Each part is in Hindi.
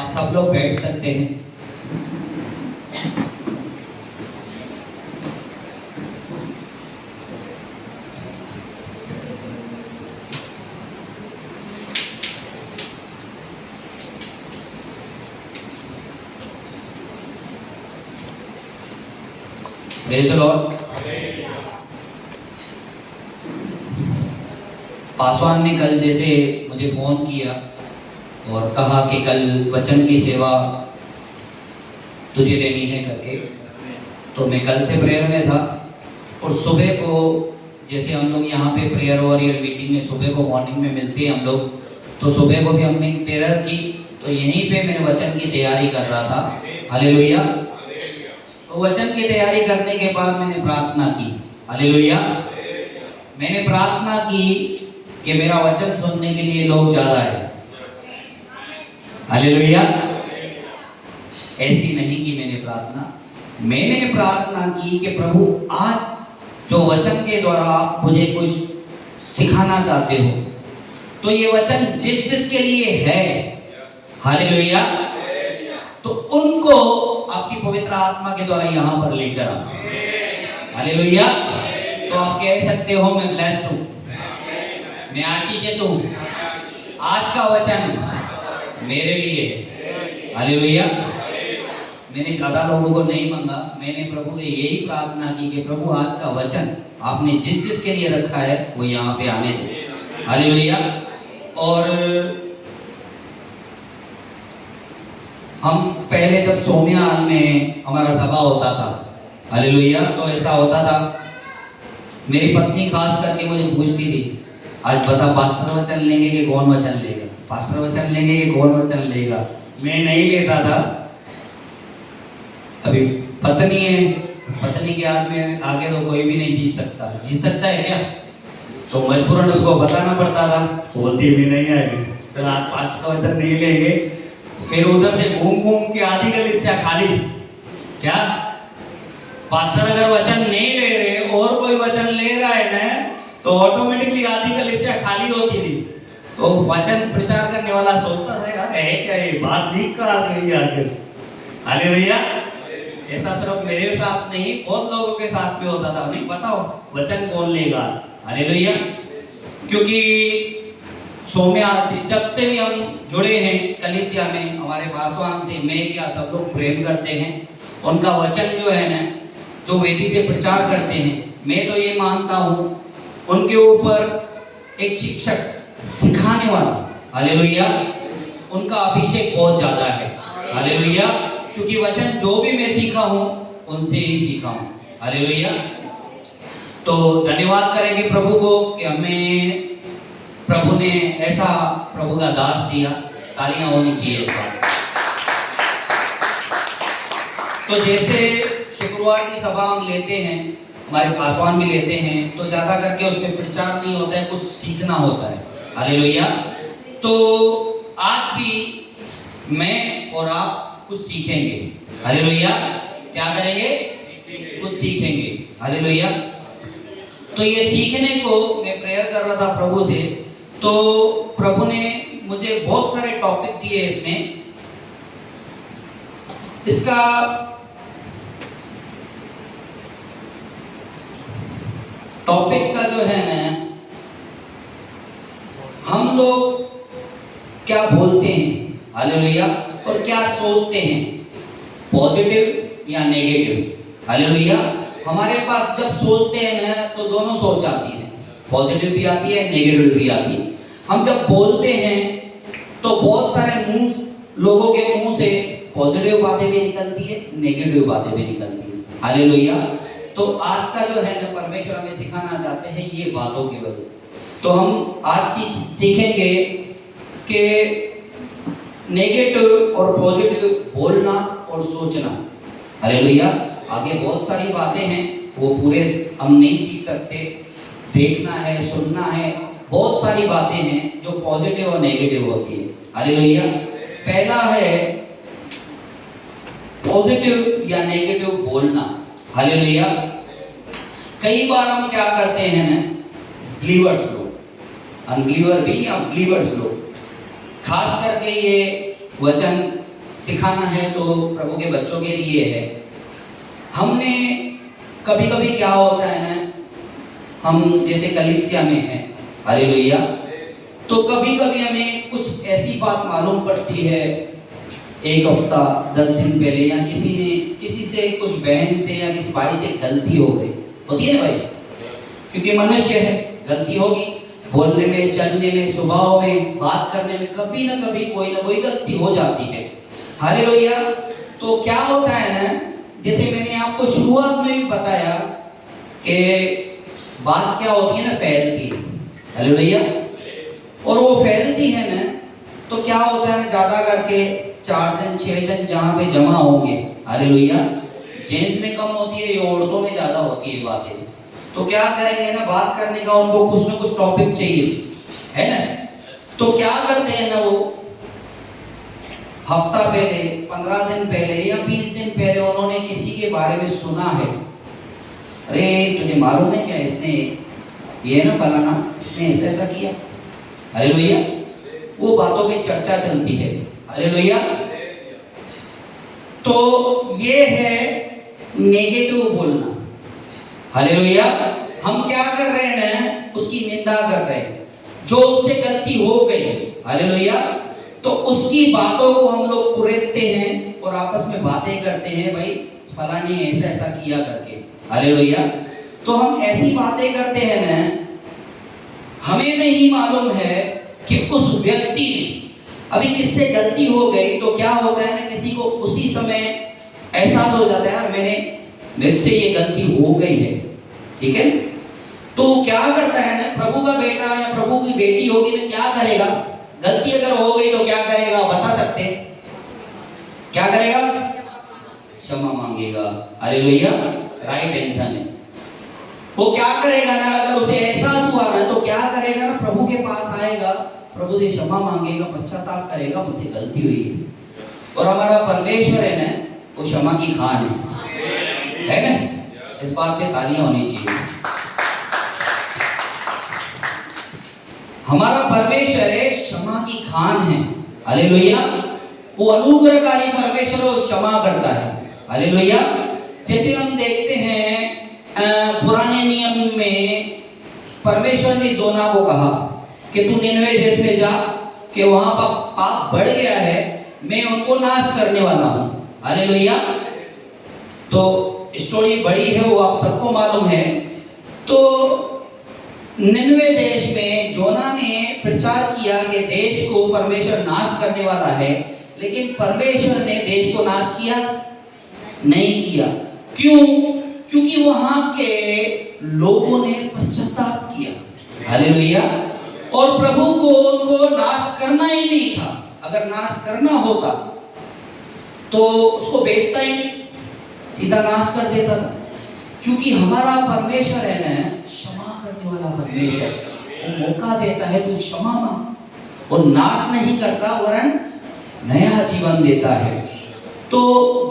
आप सब लोग बैठ सकते हैं। Praise the Lord. पासवान ने कल जैसे मुझे फ़ोन किया और कहा कि कल वचन की सेवा तुझे लेनी है करके, तो मैं कल से प्रेयर में था। और सुबह को जैसे हम लोग यहाँ पे प्रेयर वॉरियर मीटिंग में सुबह को मॉर्निंग में मिलते हैं हम लोग, तो सुबह को भी हमने प्रेयर की, तो यहीं पे मैंने वचन की तैयारी कर रहा था। हालेलुया। तो वचन की तैयारी करने के बाद मैंने प्रार्थना की। हालेलुया। मैंने प्रार्थना की कि मेरा वचन सुनने के लिए लोग ज़्यादा है। हालेलुया। ऐसी नहीं कि मैंने प्रार्थना की कि प्रभु आज जो वचन के द्वारा आप मुझे कुछ सिखाना चाहते हो, तो ये वचन जिस जिसके लिए है, हालेलुया, तो उनको आपकी पवित्र आत्मा के द्वारा यहाँ पर लेकर आओ। हालेलुया। तो आप कह सकते हो मैं ब्लेस्ड हूँ, मैं आशीषित हूँ, आज का वचन मेरे लिए है। हालेलुया। मैंने ज़्यादा लोगों को नहीं मांगा, मैंने प्रभु से यही प्रार्थना की कि प्रभु आज का वचन आपने जिस जिसके लिए रखा है वो यहाँ पे आने दो। हालेलुया। और हम पहले जब सोमियाल में हमारा सभा होता था, हालेलुया, तो ऐसा होता था, मेरी पत्नी खास करके मुझे पूछती थी, आज बता पास्टर वचन लेंगे कि कौन वचन लेगा, पास्टर वचन लेंगे कि कौन वचन लेगा। मैं नहीं लेता था। अभी पत्नी है, पत्नी के हाथ में आगे तो कोई भी नहीं जीत सकता है क्या? तो मजबूरन उसको बताना पड़ता था। बोलती भी नहीं आएगी, तो आज पास्टर का वचन नहीं लेंगे। फिर उधर से घूम घूम के आधी कलीसिया खाली। क्या पास्टर अगर वचन नहीं ले रहे और कोई वचन ले रहा है ना, तो ऑटोमेटिकली आधी कलीसिया खाली होती थी। तो वचन प्रचार करने वाला सोचता था यार है क्या ये बात लीक कहाँ से हुई आखिर। हालेलुया। ऐसा सिर्फ मेरे साथ नहीं, बहुत लोगों के साथ में होता था, नहीं बताओ वचन कौन लेगा। हालेलुया। क्योंकि सोमयाल से जब से भी हम जुड़े हैं कलीसिया में, हमारे पासवान से मैं क्या सब लोग प्रेम करते हैं। उनका वचन जो है ना, जो वेदी से प्रचार करते हैं, मैं तो ये मानता हूँ उनके ऊपर एक शिक्षक सिखाने वाला, हालेलुया, उनका अभिषेक बहुत ज़्यादा है। हालेलुया। क्योंकि वचन जो भी मैं सीखा हूँ उनसे ही सीखा हूँ। हालेलुया। तो धन्यवाद करेंगे प्रभु को कि हमें प्रभु ने ऐसा प्रभु का दास दिया। तालियां होनी चाहिए इस बात। तो जैसे शुक्रवार की सभा हम लेते हैं, हमारे पासवान भी लेते हैं, तो ज़्यादा करके उसमें प्रचार नहीं होता है, कुछ सीखना होता है। हालेलुया। तो आज भी मैं और आप कुछ सीखेंगे। हालेलुया। क्या करेंगे? कुछ सीखेंगे। हालेलुया। तो ये सीखने को मैं प्रेयर कर रहा था प्रभु से, तो प्रभु ने मुझे बहुत सारे टॉपिक दिए इसमें। इसका टॉपिक का जो है ना, हम लोग क्या बोलते हैं, हालेलुया, और क्या सोचते हैं, पॉजिटिव या नेगेटिव। हालेलुया। हमारे पास जब सोचते हैं ना, तो दोनों सोच आती है, पॉजिटिव भी आती है, नेगेटिव भी आती है। हम जब बोलते हैं तो बहुत सारे लोगों के मुंह से पॉजिटिव बातें भी निकलती है, नेगेटिव बातें भी निकलती है। हालेलुया। तो आज का जो है ना, परमेश्वर हमें सिखाना चाहते हैं ये बातों की वजह। तो हम आज सीखेंगे कि नेगेटिव और पॉजिटिव बोलना और सोचना। हालेलुया। आगे बहुत सारी बातें हैं, वो पूरे हम नहीं सीख सकते। देखना है, सुनना है, बहुत सारी बातें हैं जो पॉजिटिव और नेगेटिव होती है। हालेलुया। पहला है पॉजिटिव या नेगेटिव बोलना। हालेलुया। कई बार हम क्या करते हैं ना, बिलीवर्स लोग, अनबिलीवर भी या बिलीवर्स लोग, खास करके ये वचन सिखाना है तो प्रभु के बच्चों के लिए है। हमने कभी कभी क्या होता है ना, हम जैसे कलीसिया में हैं, हालेलुया, तो कभी कभी हमें कुछ ऐसी बात मालूम पड़ती है, एक हफ्ता 10 दिन पहले, या किसी से कुछ बहन से या किसी भाई से गलती हो गई, होती है ना भाई, क्योंकि मनुष्य है, गलती होगी, बोलने में, चलने में, स्वभाव में, बात करने में कभी ना कभी कोई ना कोई गलती हो जाती है, हालेलुया। तो क्या होता है ना, जैसे मैंने आपको शुरुआत में भी बताया कि बात क्या होती है ना, फैलती है, हालेलुया, और वो फैलती है ना, तो क्या होता है ना, ज्यादा करके 4 जन 6 जन जहाँ पे जमा होंगे, हालेलुया, जेंट्स में कम होती है, ये औरतों में ज्यादा होती है बातें, तो क्या करेंगे ना, बात करने का उनको कुछ ना कुछ टॉपिक चाहिए, है ना, तो क्या करते हैं ना, वो हफ्ता पहले, 15 दिन पहले या 20 दिन पहले उन्होंने किसी के बारे में सुना है, अरे तुझे मालूम है क्या, इसने ये ना फलाना, इसने ऐसा ऐसा किया, हालेलुया, वो बातों पे चर्चा चलती है, हालेलुया। तो ये है नेगेटिव बोलना, हालेलुया। हम क्या कर रहे हैं ना, उसकी निंदा कर रहे हैं, जो उससे गलती हो गई, हालेलुया, तो उसकी बातों को हम लोग कुरेदते हैं और आपस में बातें करते हैं, भाई फलानी ऐसा ऐसा किया करके, हालेलुया। तो हम ऐसी बातें करते हैं ना, हमें नहीं मालूम है कि उस व्यक्ति ने अभी किससे गलती हो गई, तो क्या होता है ना, किसी को उसी समय एहसास हो जाता है, यार मेरे से ये गलती हो गई है, ठीक है, तो क्या करता है ना, प्रभु का बेटा या प्रभु की बेटी होगी ना, क्या करेगा, गलती अगर हो गई तो क्या करेगा, बता सकते हैं, क्या करेगा, क्षमा मांगेगा, हालेलुया, राइट आंसर है। वो क्या करेगा ना, अगर उसे एहसास हुआ ना, तो क्या करेगा ना, प्रभु के पास आएगा, प्रभु से क्षमा मांगेगा, पश्चाताप करेगा, मुझसे गलती हुई है। और हमारा परमेश्वर है ना, वो क्षमा की खान है ना, इस बात पे तालियां होनी चाहिए। हमारा परमेश्वर है, क्षमा की खान है, हालेलुया, वो अनुग्रहकारी परमेश्वर, वो क्षमा करता है, हालेलुया। जैसे हम देखते हैं पुराने नियम में परमेश्वर ने जोना को कहा कि तू निनवे देश में जा, कि वहां पर पाप बढ़ गया है, मैं उनको नाश करने वाला हूं, हालेलुया। तो स्टोरी बड़ी है, वो आप सबको मालूम है। तो निनवे देश में जोना ने प्रचार किया कि देश को परमेश्वर नाश करने वाला है, लेकिन परमेश्वर ने देश को नाश किया नहीं किया। क्यों? क्योंकि वहां के लोगों ने पश्चाताप किया, हालेलुया, और प्रभु को उनको नाश करना ही नहीं था। अगर नाश करना होता तो उसको बेचता ही नहीं, सीधा नाश कर देता था। क्योंकि हमारा परमेश्वर है ना, क्षमा करने वाला परमेश्वर, वो मौका देता है, तू क्षमा मांग, और नाश नहीं करता, वरन नया जीवन देता है। तो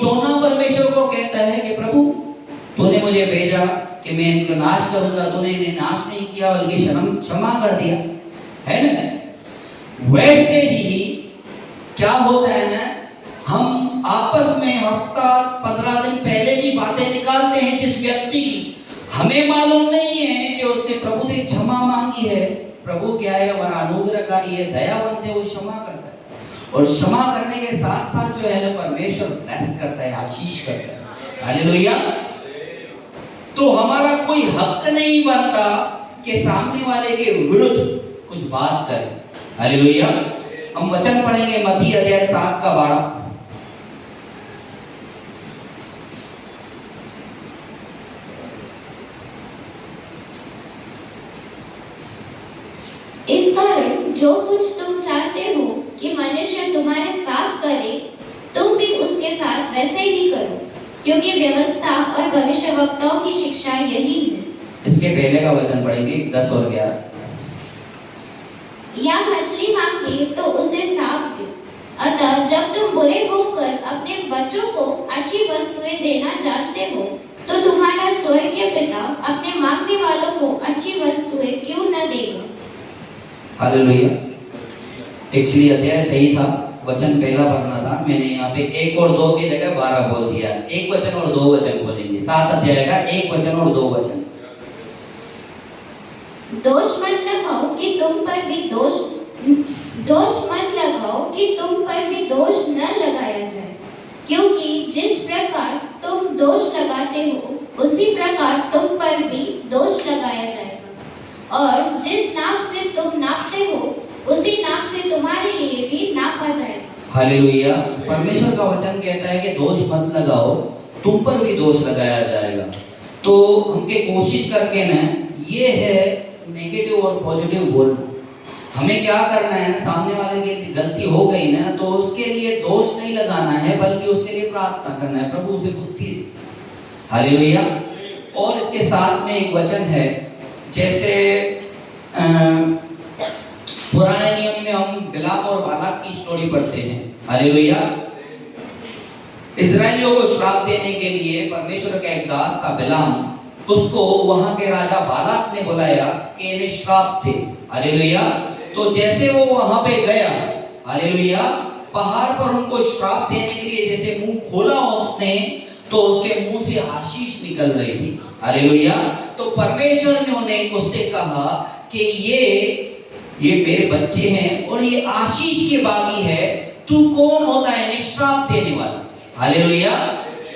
जोना परमेश्वर को कहता है कि प्रभु तूने मुझे भेजा कि मैं इनको नाश करूंगा, तूने इन्हें नाश नहीं किया, बल्कि क्षमा कर दिया, है ना। वैसे ही क्या होता है ना, हम आपस में हफ्ता 15 दिन पहले की बातें निकालते हैं, जिस व्यक्ति की हमें मालूम नहीं है कि उसने प्रभु से क्षमा मांगी है। प्रभु क्या है, हमारा अनुग्रहकारी है, दयावंत है, वो क्षमा करता है, और क्षमा करने के साथ साथ जो है ना, परमेश्वर ब्लेस करता है, आशीष करता है, हालेलुया। तो हमारा कोई हक नहीं बनता कि सामने वाले के विरुद्ध कुछ बात करें, हालेलुया। हम वचन पढ़ेंगे मत्ती अध्याय 7 का 12। इस कारण जो कुछ तुम चाहते हो कि मनुष्य तुम्हारे साथ करे, तुम भी उसके साथ वैसे ही करो, क्योंकि व्यवस्था और भविष्यवक्ताओं की शिक्षा यही है। इसके पहले का वचन पढ़ेंगे 10 और 11। या मछली मांगे तो उसे सांप दो, अतः जब तुम बुरे होकर अपने बच्चों को अच्छी वस्तुएं देना जानते हो, तो तुम्हारा स्वर्गीय पिता अपने मांगने वालों को अच्छी वस्तुएं क्यों न देगा। हालेलुया। एक्चुअली अध्याय सही था, वचन पहला पढ़ना था, मैंने यहाँ पे 1 और 2 की जगह 12 बोल दिया। 1 वचन और 2 वचन बोलेंगे। 7 अध्याय का 1 वचन और 2 वचन। दोष मत लगाओ कि तुम पर भी दोष न लगाया जाए, क्योंकि जिस प्रकार तुम दोष लगाते हो उसी प्रकार तुम पर भी दोष लगाया जाएगा, और जिस नाप से तुम नापते हो उसी नाप से तुम्हारे लिए भी नापा जाएगा। हालेलुया। परमेश्वर का वचन कहता है कि दोष मत लगाओ, तुम पर भी दोष लगाया जाएगा। तो हमके कोशिश करके ना, ये है नेगेटिव और पॉजिटिव बोलना। हमें क्या करना है ना, सामने वाले की गलती हो गई ना, तो उसके लिए दोष नहीं लगाना है, बल्कि उसके लिए प्रार्थना करना है, प्रभु उसे बुद्धि दे। हालेलुया। और इसके साथ में एक वचन है, जैसे पुराने नियम में हम बिलाम और बालाक की स्टोरी पढ़ते हैं। हालेलुया। इजरायलियों को श्राप देने के लिए परमेश्वर का एक दास था बिलाम, उसको वहां के राजा बालाक ने बुलाया कि इन्हें श्राप थे। हालेलुया। तो जैसे वो वहां पे गया, हालेलुया, पहाड़ पर उनको श्राप देने के लिए जैसे मुंह खोला उसने, तो उसके मुंह से आशीष निकल रही थी। हालेलुया। तो परमेश्वर ने उन्हें उससे कहा कि ये मेरे बच्चे हैं और ये आशीष के बागी है, तू कौन होता है इन्हें श्राप देने वाला। हालेलुया।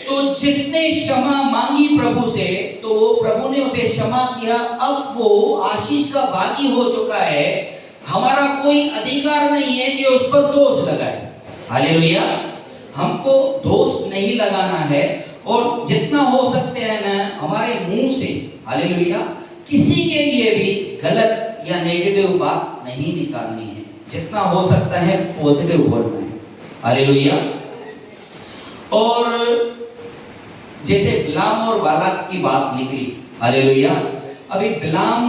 तो जिसने क्षमा मांगी प्रभु से, तो वो प्रभु ने उसे क्षमा किया, अब वो आशीष का भागी हो चुका है। हमारा कोई अधिकार नहीं है कि उस पर दोष लगाए। हालेलुया। हमको दोष नहीं लगाना है, और जितना हो सकते हैं ना हमारे मुंह से, हालेलुया, किसी के लिए भी गलत या नेगेटिव बात नहीं निकालनी है। जितना हो सकता है पॉजिटिव बोलना है। हालेलुया। और जैसे बिलाम और बालाक की बात निकली, हालेलुया, अभी बिलाम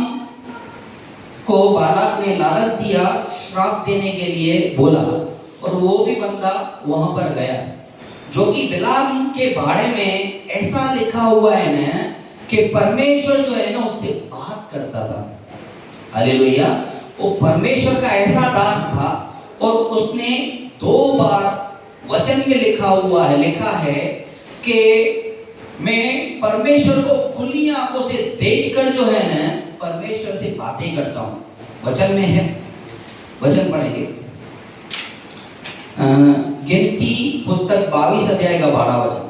को बालाक ने लालच दिया, श्राप देने के लिए बोला, और वो भी बंदा वहां पर गया, जो कि बिलाम के बारे में ऐसा लिखा हुआ है ना कि परमेश्वर जो है ना उससे बात करता था। हालेलुया। वो परमेश्वर का ऐसा दास था, और उसने 2 बार वचन में लिखा है कि मैं परमेश्वर को खुली आंखों से देखकर जो है ना परमेश्वर से बातें करता हूं। वचन में है, वचन पढ़ेंगे। गिनती पुस्तक 22 अध्याय का 12 वचन।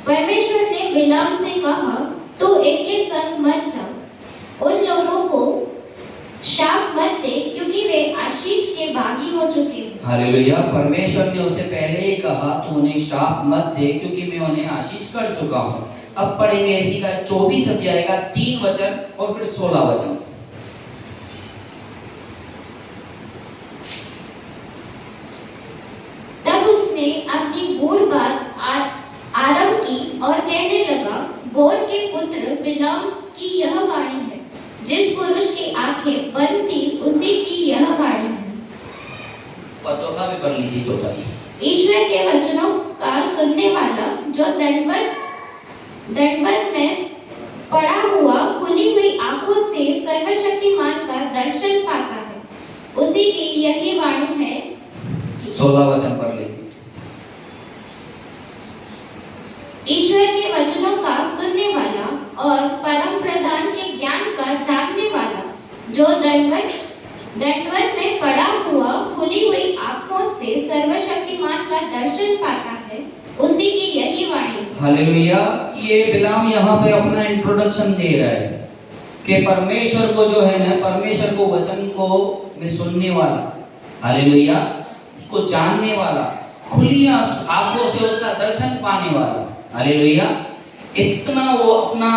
परमेश्वर ने बिलाम से कहा, तू इनके संग मत जा, उन लोगों को शाप मत दे, क्योंकि वे आशीष के भागी हो चुके हैं। हालेलुया। परमेश्वर ने उसे पहले ही कहा, तू उन्हें शाप मत दे, क्योंकि मैं उन्हें आशीष कर चुका हूं। अब पढ़ेंगे इसी का 24 अध्याय का 3 वचन और फिर 16 वचन। तब उसने अपनी गूढ़ बात आरंभ की और कहने लगा, बोर के पुत्र बिलाम की यह वाणी है, जिस पुरुष की आंखें बंद थी उसी की यह वाणी है। और चौथा भी पढ़ लीजिए, चौथा। ईश्वर के वचनों का सुनने वाला जो दंडवत में पड़ा हुआ खुली हुई आंखों से सर्वशक्तिमान का दर्शन पाता है, उसी की यही वाणी है। 16 वचन पढ़ लीजिए। ईश्वर के वचनों का सुनने वाला और परम प्रधान के ज्ञान का जानने वाला जो दंडवत में पड़ा हुआ खुली हुई आंखों से सर्वशक्तिमान का दर्शन पाता है, उसी की यही वाणी। हालेलुया। ये बिलाम यहाँ पे अपना इंट्रोडक्शन दे रहा है कि परमेश्वर को जो है ना, परमेश्वर को वचन को में सुनने वाला, हालेलुया, उसको जानने वाला, खुली आंखों से उसका दर्शन पाने वाला, हालेलुया, इतना वो अपना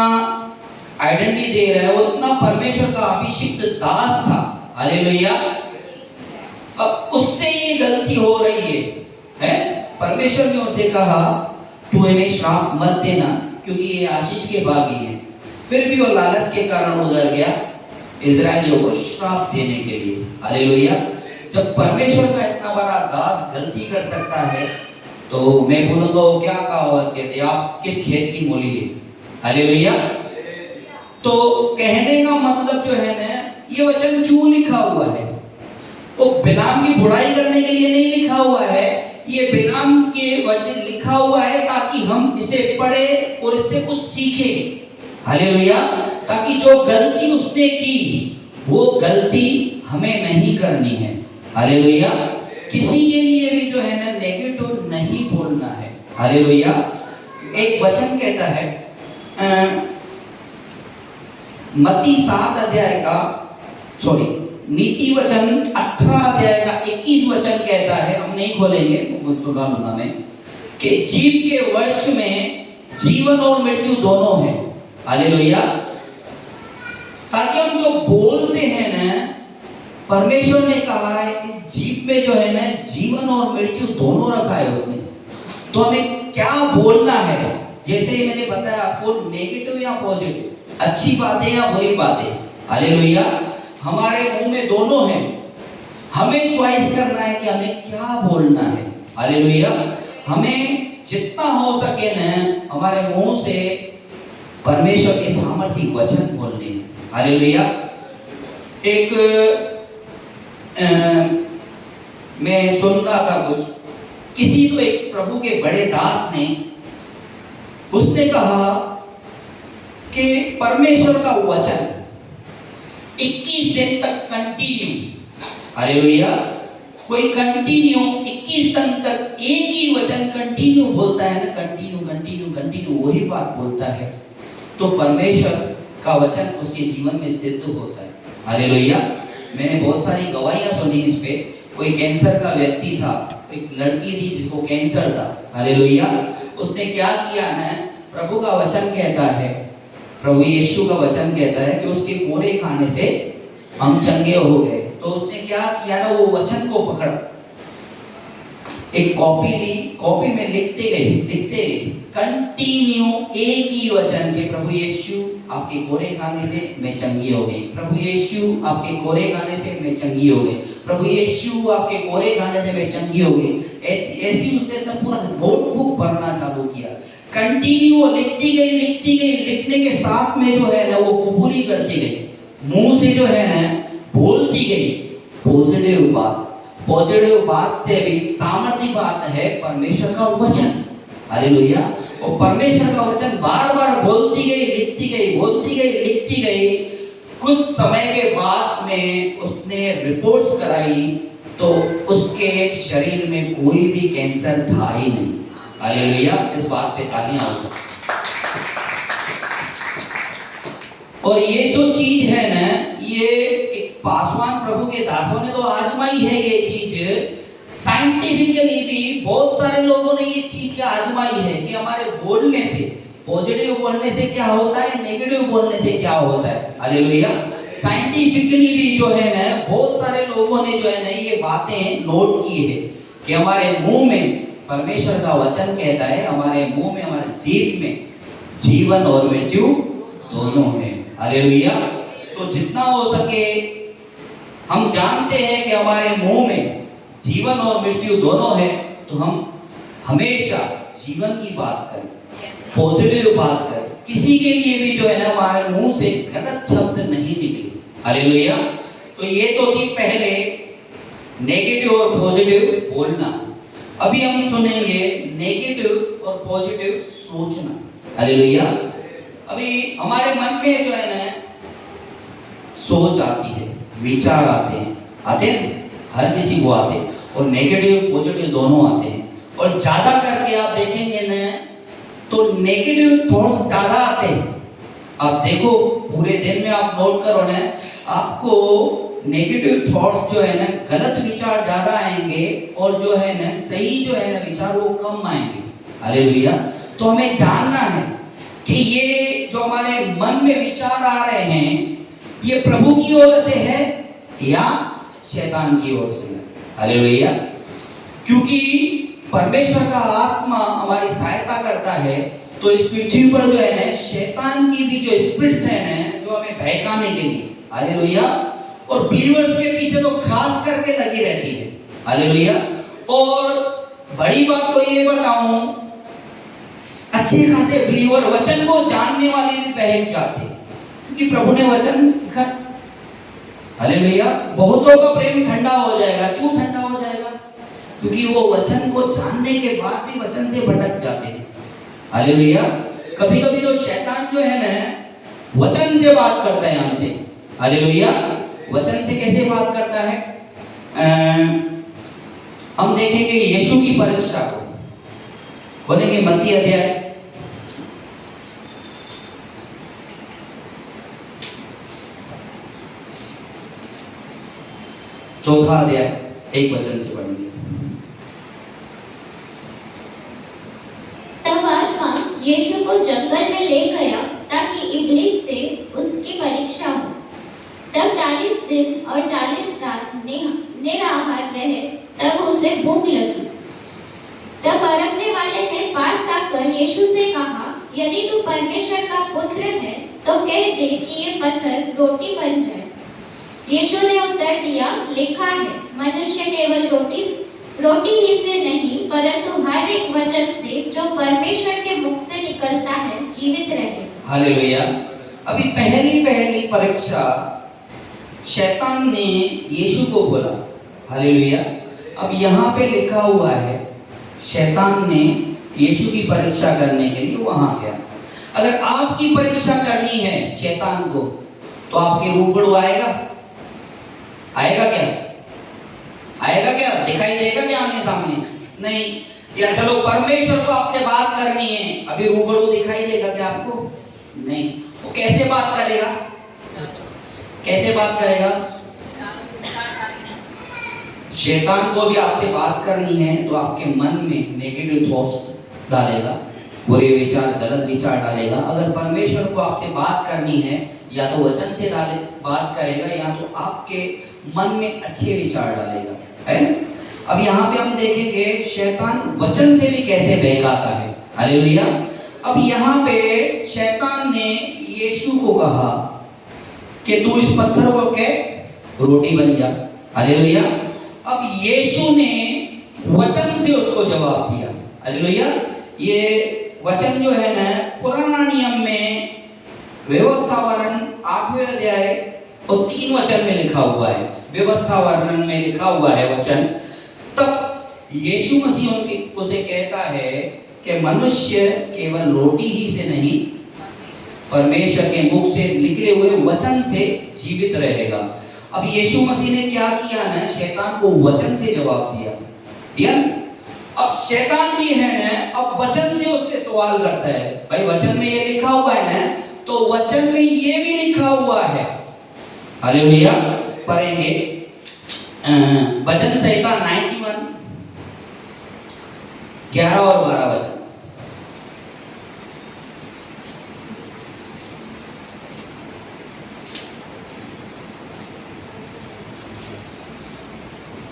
आइडेंटिटी दे रहा है, वो इतना परमेश्वर का अभिषिक्त दास था। हालेलुया। अब उससे ये गलती हो रही है? परमेश्वर ने उसे कहा, तू इन्हें श्राप मत देना, क्योंकि ये आशीष के भागी हैं। फिर भी वो लालच के कारण उधर गया इजरायलियों को श्राप देने के लिए। हालेलुया। जब परमेश्वर का इतना हमारा दास गलती कर सकता है तो मैं बोलूंगा वो क्या कहावत कहते हैं, आप किस खेत की मूली है। हालेलुया। तो कहने का मतलब जो है ना, ये वचन क्यों लिखा हुआ है? वो बिलाम की बुराई करने के लिए नहीं लिखा हुआ है, ये बिलाम के वचन लिखा हुआ है ताकि हम इसे पढ़े और इससे कुछ सीखें। हालेलुया। ताकि जो गलती उसने की वो गलती हमें नहीं करनी है। हालेलुया। किसी के लिए भी जो है ना नेगेटिव नहीं बोलना है। हालेलुया। एक वचन कहता है मत्ती 7 अध्याय का नीति वचन 18 अध्याय का 21 वचन कहता है, हम नहीं खोलेंगे, सुना लूंगा मैं, कि जीव के वर्ष में जीवन और मृत्यु दोनों है। हालेलुया। ताकि हम जो बोलते हैं ना, परमेश्वर ने कहा है इस जीव में जो है ना जीवन और मृत्यु दोनों रखा है उसने। तो हमें क्या बोलना है, जैसे मैंने बताया आपको, नेगेटिव या पॉजिटिव, अच्छी बातें या बुरी बातें। हालेलुया। हमारे मुंह में दोनों हैं, हमें चॉइस करना है कि हमें क्या बोलना है। हालेलुया। हमें जितना हो सके ना हमारे मुंह से परमेश्वर के सामर्थ्य वचन बोलने हैं। हालेलुया। एक मैं सुन रहा था कुछ, किसी तो एक प्रभु के बड़े दास ने, उसने कहा कि परमेश्वर का वचन 21 दिन तक कंटिन्यू। हालेलुया। कोई कंटिन्यू 21 दिन तक एक ही वचन कंटिन्यू बोलता है ना, कंटिन्यू कंटिन्यू कंटिन्यू वही बात बोलता है, तो परमेश्वर का वचन उसके जीवन में सिद्ध होता है। हालेलुया। मैंने बहुत सारी गवाहियां सुनी इस पे। कोई कैंसर का व्यक्ति था, एक लड़की थी जिसको कैंसर था। हालेलुया। उसने क्या किया ना, प्रभु का वचन कहता है, प्रभु यीशु का वचन कहता है कि उसके कोरे खाने से हम चंगे हो गए। तो उसने क्या किया ना, वो वचन को पकड़, एक कॉपी ली, कॉपी में लिखते गए कंटिन्यू एक ही वचन के, प्रभु यीशु आपके कोरे खाने से मैं चंगी हो गई, प्रभु यीशु आपके कोरे खाने से मैं चंगी हो गई, प्रभु यीशु आपके कोरे खाने से मैं चंगी हो गई। ऐसी उसने तो पूरा नोटबुक भरना चालू किया। कंटिन्यू लिखती गई, लिखने के साथ में जो है ना वो कबूली करती गई, मुंह से जो है ना बोलती गई पॉजिटिव बात से भी सामर्थ्य बात है परमेश्वर का वचन। हालेलुया। और परमेश्वर का वचन बार बार बोलती गई, लिखती गई। कुछ समय के बाद में उसने रिपोर्ट्स कराई तो उसके शरीर में कोई भी कैंसर था ही नहीं। हालेलुया। इस बात पे तालियां हो सकती। और ये जो चीज है ना, ये एक पासवान प्रभु के दासों ने तो आजमाई है ये चीज। साइंटिफिकली भी बहुत सारे लोगों ने ये चीज आजमाई है कि हमारे बोलने से, पॉजिटिव बोलने से क्या होता है, नेगेटिव बोलने से क्या होता है। हालेलुया। साइंटिफिकली भी जो है ना बहुत सारे लोगों ने जो है ना ये बातें नोट की है कि हमारे मुंह में परमेश्वर का वचन कहता है, हमारे मुंह में, हमारे जीभ में जीवन और मृत्यु दोनों है। हालेलुया। तो जितना हो सके, हम जानते हैं कि हमारे मुंह में जीवन और मृत्यु दोनों है, तो हम हमेशा जीवन की बात करें, पॉजिटिव बात करें। किसी के लिए भी जो है ना हमारे मुंह से गलत शब्द नहीं निकले। हालेलुया। तो ये तो थी पहले नेगेटिव और पॉजिटिव बोलना। अभी हम सुनेंगे नेगेटिव और पॉजिटिव सोचना। हालेलुया। अभी हमारे मन में जो है ना सोच आती है, विचार आते हैं, हर किसी को आते हैं, और नेगेटिव पॉजिटिव दोनों आते हैं। और ज्यादा करके आप देखेंगे ना तो नेगेटिव थॉट्स ज्यादा आते हैं। आप देखो पूरे दिन में आप नोट करो ना, आपको नेगेटिव थॉट्स जो है ना, गलत विचार ज्यादा आएंगे और जो है ना सही जो है ना विचार वो कम आएंगे। हालेलुया। तो हमें जानना है कि ये जो हमारे मन में विचार आ रहे हैं ये प्रभु की ओर से है या शैतान की ओर से है। हालेलुया। क्योंकि परमेश्वर का आत्मा हमारी सहायता करता है, तो इस पृथ्वी पर जो है ना शैतान की भी जो स्पिरिट्स है ना जो हमें बहकाने के लिए। हालेलुया। और बिलीवर्स के पीछे तो खास करके लगी रहती है। हालेलुया। और बड़ी बात तो ये बताऊं, अच्छे खासे बिलीवर वचन को जानने वाले भी बहक जाते हैं, क्योंकि प्रभु ने वचन लिखा। हालेलुया। बहुतों का प्रेम ठंडा हो जाएगा। क्यों ठंडा हो जाएगा? क्योंकि वो वचन को जानने के बाद भी वचन से भटक जाते हैं। हालेलुया। कभी कभी तो शैतान जो है ना, वचन से बात करता है हमसे। हालेलुया। वचन से कैसे बात करता है? हम देखेंगे यीशु की परीक्षा को, खोलेंगे मत्ती अध्याय 4 अध्याय 1 वचन से पढ़ेंगे। तब आत्मा यीशु को जंगल में ले गया ताकि इब्लीस से उसकी परीक्षा हो। तब 40 दिन और 40 रात निराहार रहे। तब उसे भूख लगी। तब अरकने वाले ने पास आकर यीशु से कहा, यदि तू परमेश्वर का पुत्र है तो कह दे कि ये पत्थर रोटी बन जाए। यीशु ने उत्तर दिया, लिखा है, मनुष्य केवल रोटी ही से नहीं परंतु हर एक वचन से जो परमेश्वर के मुख से निकलता है जीवित रहेगा। हालेलुया। अभी पहली परीक्षा शैतान ने यीशु को बोला। हालेलुया। अब यहाँ पे लिखा हुआ है शैतान ने यीशु की परीक्षा करने के लिए वहां गया। अगर आपकी परीक्षा करनी है शैतान को, तो आपके रूबरू आएगा? आएगा क्या? आएगा क्या? दिखाई देगा क्या आमने सामने? नहीं। या चलो परमेश्वर को आपसे बात करनी है, अभी रूबरू दिखाई देगा क्या आपको? नहीं। वो कैसे बात करेगा? कैसे बात करेगा? शैतान को भी आपसे बात करनी है तो आपके मन में नेगेटिव थॉट्स डालेगा, बुरे विचार, गलत विचार डालेगा। अगर परमेश्वर को आपसे बात करनी है, या तो वचन से बात करेगा, या तो आपके मन में अच्छे विचार डालेगा, है ना? अब यहाँ पे हम देखेंगे शैतान वचन से भी कैसे बहकाता है। हालेलुया। अब यहाँ पे शैतान ने यीशु को कहा कि तू इस पत्थर को कह रोटी बन जा। हालेलुया। अब यीशु ने वचन से उसको जवाब दिया। हालेलुया। ये वचन जो है ना, पुराना नियम में व्यवस्था वर्णन 8वें अध्याय और 3 वचन में लिखा हुआ है। व्यवस्था वर्णन में लिखा हुआ है वचन। तब यीशु मसीह उसे कहता है कि मनुष्य केवल रोटी ही से नहीं परमेश्वर के मुख से निकले हुए वचन से जीवित रहेगा। अब यीशु मसीह ने क्या किया ना, शैतान को वचन से जवाब दिया। अब शैतान भी है ना, अब वचन से उससे सवाल करता है, भाई वचन में ये लिखा हुआ है ना, तो वचन में ये भी लिखा हुआ है। हालेलुया। पढ़ेंगे भजन संहिता 91 11 और 12 वचन।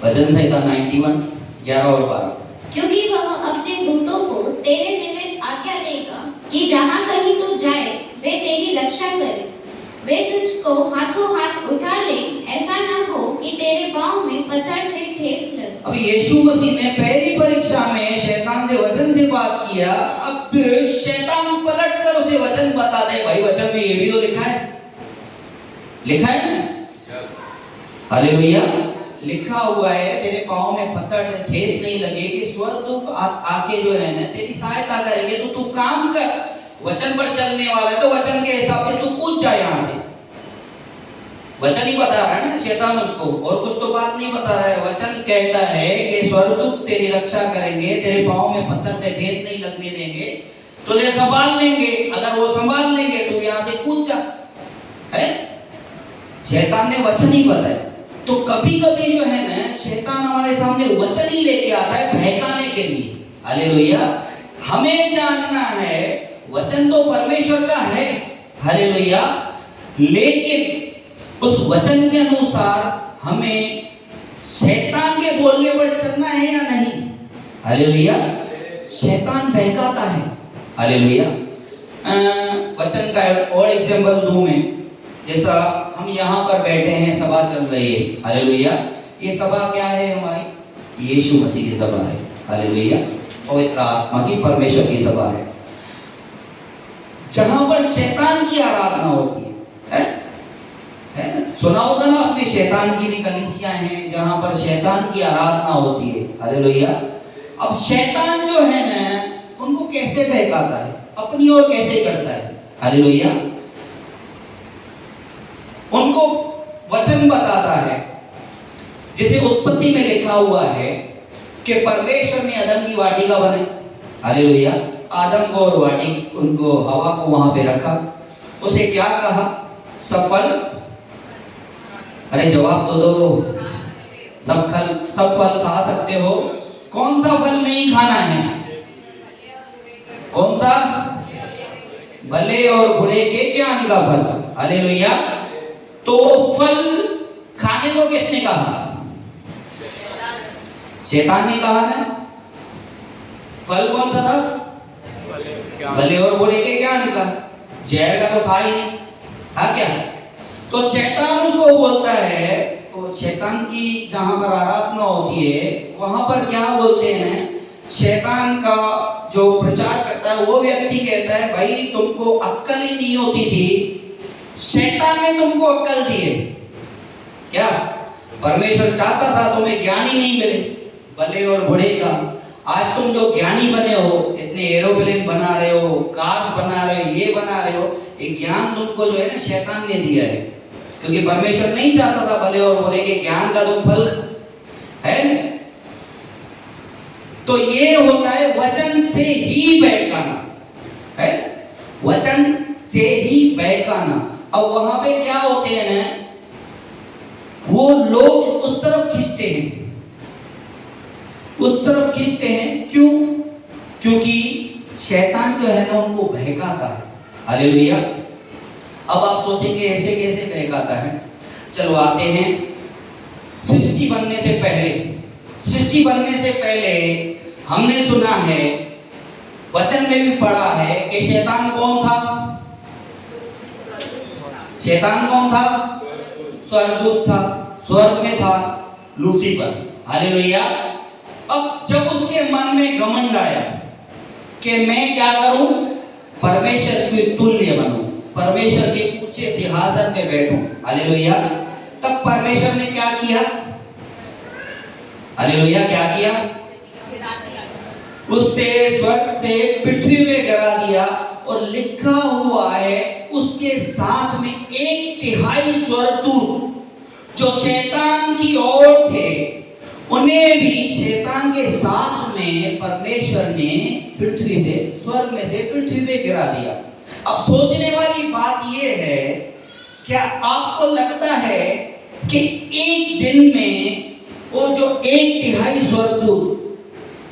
भजन संहिता 91 11 और 12। क्योंकि वह अपने दूतों को तेरे निमित्त आज्ञा देगा कि जहाँ कहीं तू जाए वे तेरी रक्षा करें। वे तुझको हाथों हाथ उठा ले, ऐसा न हो कि तेरे पाँव में पत्थर से ठेस लगे। अब यीशु मसीह ने पहली परीक्षा में शैतान से वचन से बात किया। अब शैतान पलट कर उसे वचन बता दे, भाई वचन में ये भी तो लिखा है, लिखा है ना? हालेलुया। लिखा हुआ है तेरे पाँव में पत्थर ठेस नहीं लगेगी, स्वर्गदूत आके जो है ना तेरी सहायता करेंगे। तो तू काम कर, वचन पर चलने वाला है तो वचन के हिसाब से तू कूद जा यहाँ से। वचन ही बता रहा है ना शैतान उसको, और कुछ तो बात नहीं बता रहा है। वचन कहता है कि स्वर्गदूत तेरी रक्षा करेंगे, तेरे पाँव में पत्थर से ठेस नहीं लगने देंगे, तुझे संभाल लेंगे। अगर वो संभाल लेंगे तो यहाँ से कूद जा, है? शैतान ने वचन ही बताया। तो कभी कभी जो है ना शैतान हमारे सामने वचन ही लेके आता है बहकाने के लिए। हालेलुया। हमें जानना है वचन तो परमेश्वर का है। हालेलुया। लेकिन उस वचन के अनुसार हमें शैतान के बोलने पर चलना है या नहीं? हालेलुया। शैतान बहकाता है। हालेलुया। वचन का और एग्जांपल दूं मैं, जैसा हम यहाँ पर बैठे हैं, सभा चल रही है। हालेलुया। ये सभा क्या है हमारी? यीशु मसीह की सभा है। हालेलुया। पवित्र आत्मा की, परमेश्वर की सभा है, जहां पर शैतान की आराधना होती है ना? सुना होगा ना अपने, शैतान की भी कलीसियां हैं जहां पर शैतान की आराधना होती है। हालेलुया। अब शैतान जो है ना, उनको कैसे बहकाता है, अपनी ओर कैसे करता है? हालेलुया। उनको वचन बताता है, जिसे उत्पत्ति में लिखा हुआ है कि परमेश्वर ने आदम की वाटिका बनाई। हालेलुया। आदम को और वाटी उनको हवा को वहां पे रखा, उसे क्या कहा? सफल, अरे जवाब तो दो, सब फल खा सकते हो, कौन सा फल नहीं खाना है? कौन सा? भले और बुरे के ज्ञान का फल। हालेलुया। तो फल खाने को किसने कहा? शैतान ने कहा ना। फल कौन सा था? भले और बुरे के ज्ञान का। जहर का तो था ही नहीं, था क्या? तो शैतान उसको बोलता है, तो शैतान की जहां पर आराधना होती है वहां पर क्या बोलते हैं? शैतान का जो प्रचार करता है वो व्यक्ति कहता है, भाई तुमको अक्ल ही नहीं होती थी, शैतान ने तुमको अक्ल दी है क्या? परमेश्वर चाहता था तुम्हें ज्ञान ही नहीं मिले, भले और बुरे का। आज तुम जो ज्ञानी बने हो, इतने एरोप्लेन बना रहे हो, कार्स बना रहे हो, ये बना रहे हो, ये ज्ञान तुमको जो है ना शैतान ने दिया है, क्योंकि परमेश्वर नहीं चाहता था भले और बुरे के ज्ञान का तुम फल है ना। तो ये होता है वचन से ही बहकाना, है ना? वचन से ही बहकाना। अब वहां पे क्या होते हैं ना, वो लोग उस तरफ खींचते हैं, उस तरफ खींचते हैं। क्यों? क्योंकि शैतान जो है ना उनको बहकाता है। हालेलुया। अब आप सोचेंगे ऐसे कैसे बहकाता है? चलो आते हैं सृष्टि बनने से पहले। सृष्टि बनने से पहले हमने सुना है, वचन में भी पढ़ा है कि शैतान कौन था? शैतान कौन था? स्वर्गदूत था, स्वर्ग में था, लूसीफर। हालेलुया। अब जब उसके मन में घमंड आया कि मैं क्या करूं, परमेश्वर के तुल्य बनूं, परमेश्वर के ऊंचे सिंहासन पे बैठूं। हालेलुया। तब परमेश्वर ने क्या किया? हालेलुया। क्या किया? उससे स्वर्ग से पृथ्वी में गिरा दिया, और लिखा हुआ है उसके साथ में 1/3 स्वर्गदूत जो शैतान की ओर थे, उन्हें भी शैतान के साथ में परमेश्वर ने पृथ्वी से, स्वर्ग में से पृथ्वी में गिरा दिया। अब सोचने वाली बात यह है, क्या आपको लगता है कि एक दिन में वो जो 1/3 स्वर्गदूत,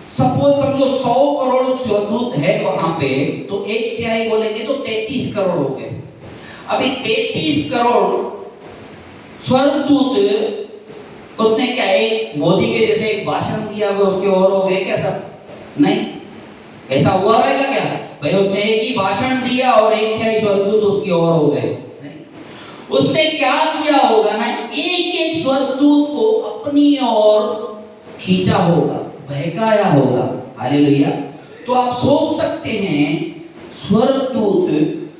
सपोज समझो 100 करोड़ स्वर्गदूत है वहां पे, तो 1/3 बोलेंगे तो 33 करोड़ हो गए। अभी 33 करोड़ स्वर्गदूत, उसने क्या एक मोदी के जैसे एक भाषण दिया वो उसके और हो गए क्या सब? नहीं, ऐसा हुआ रहेगा क्या? भाई उसने एक ही भाषण दिया और 1/3 स्वर्गदूत उसकी और हो गए? नहीं। उसने क्या किया होगा ना, एक एक स्वर्गदूत को अपनी ओर खींचा होगा, बहकाया होगा। हालेलुया। तो आप सोच सकते हैं, स्वर्गदूत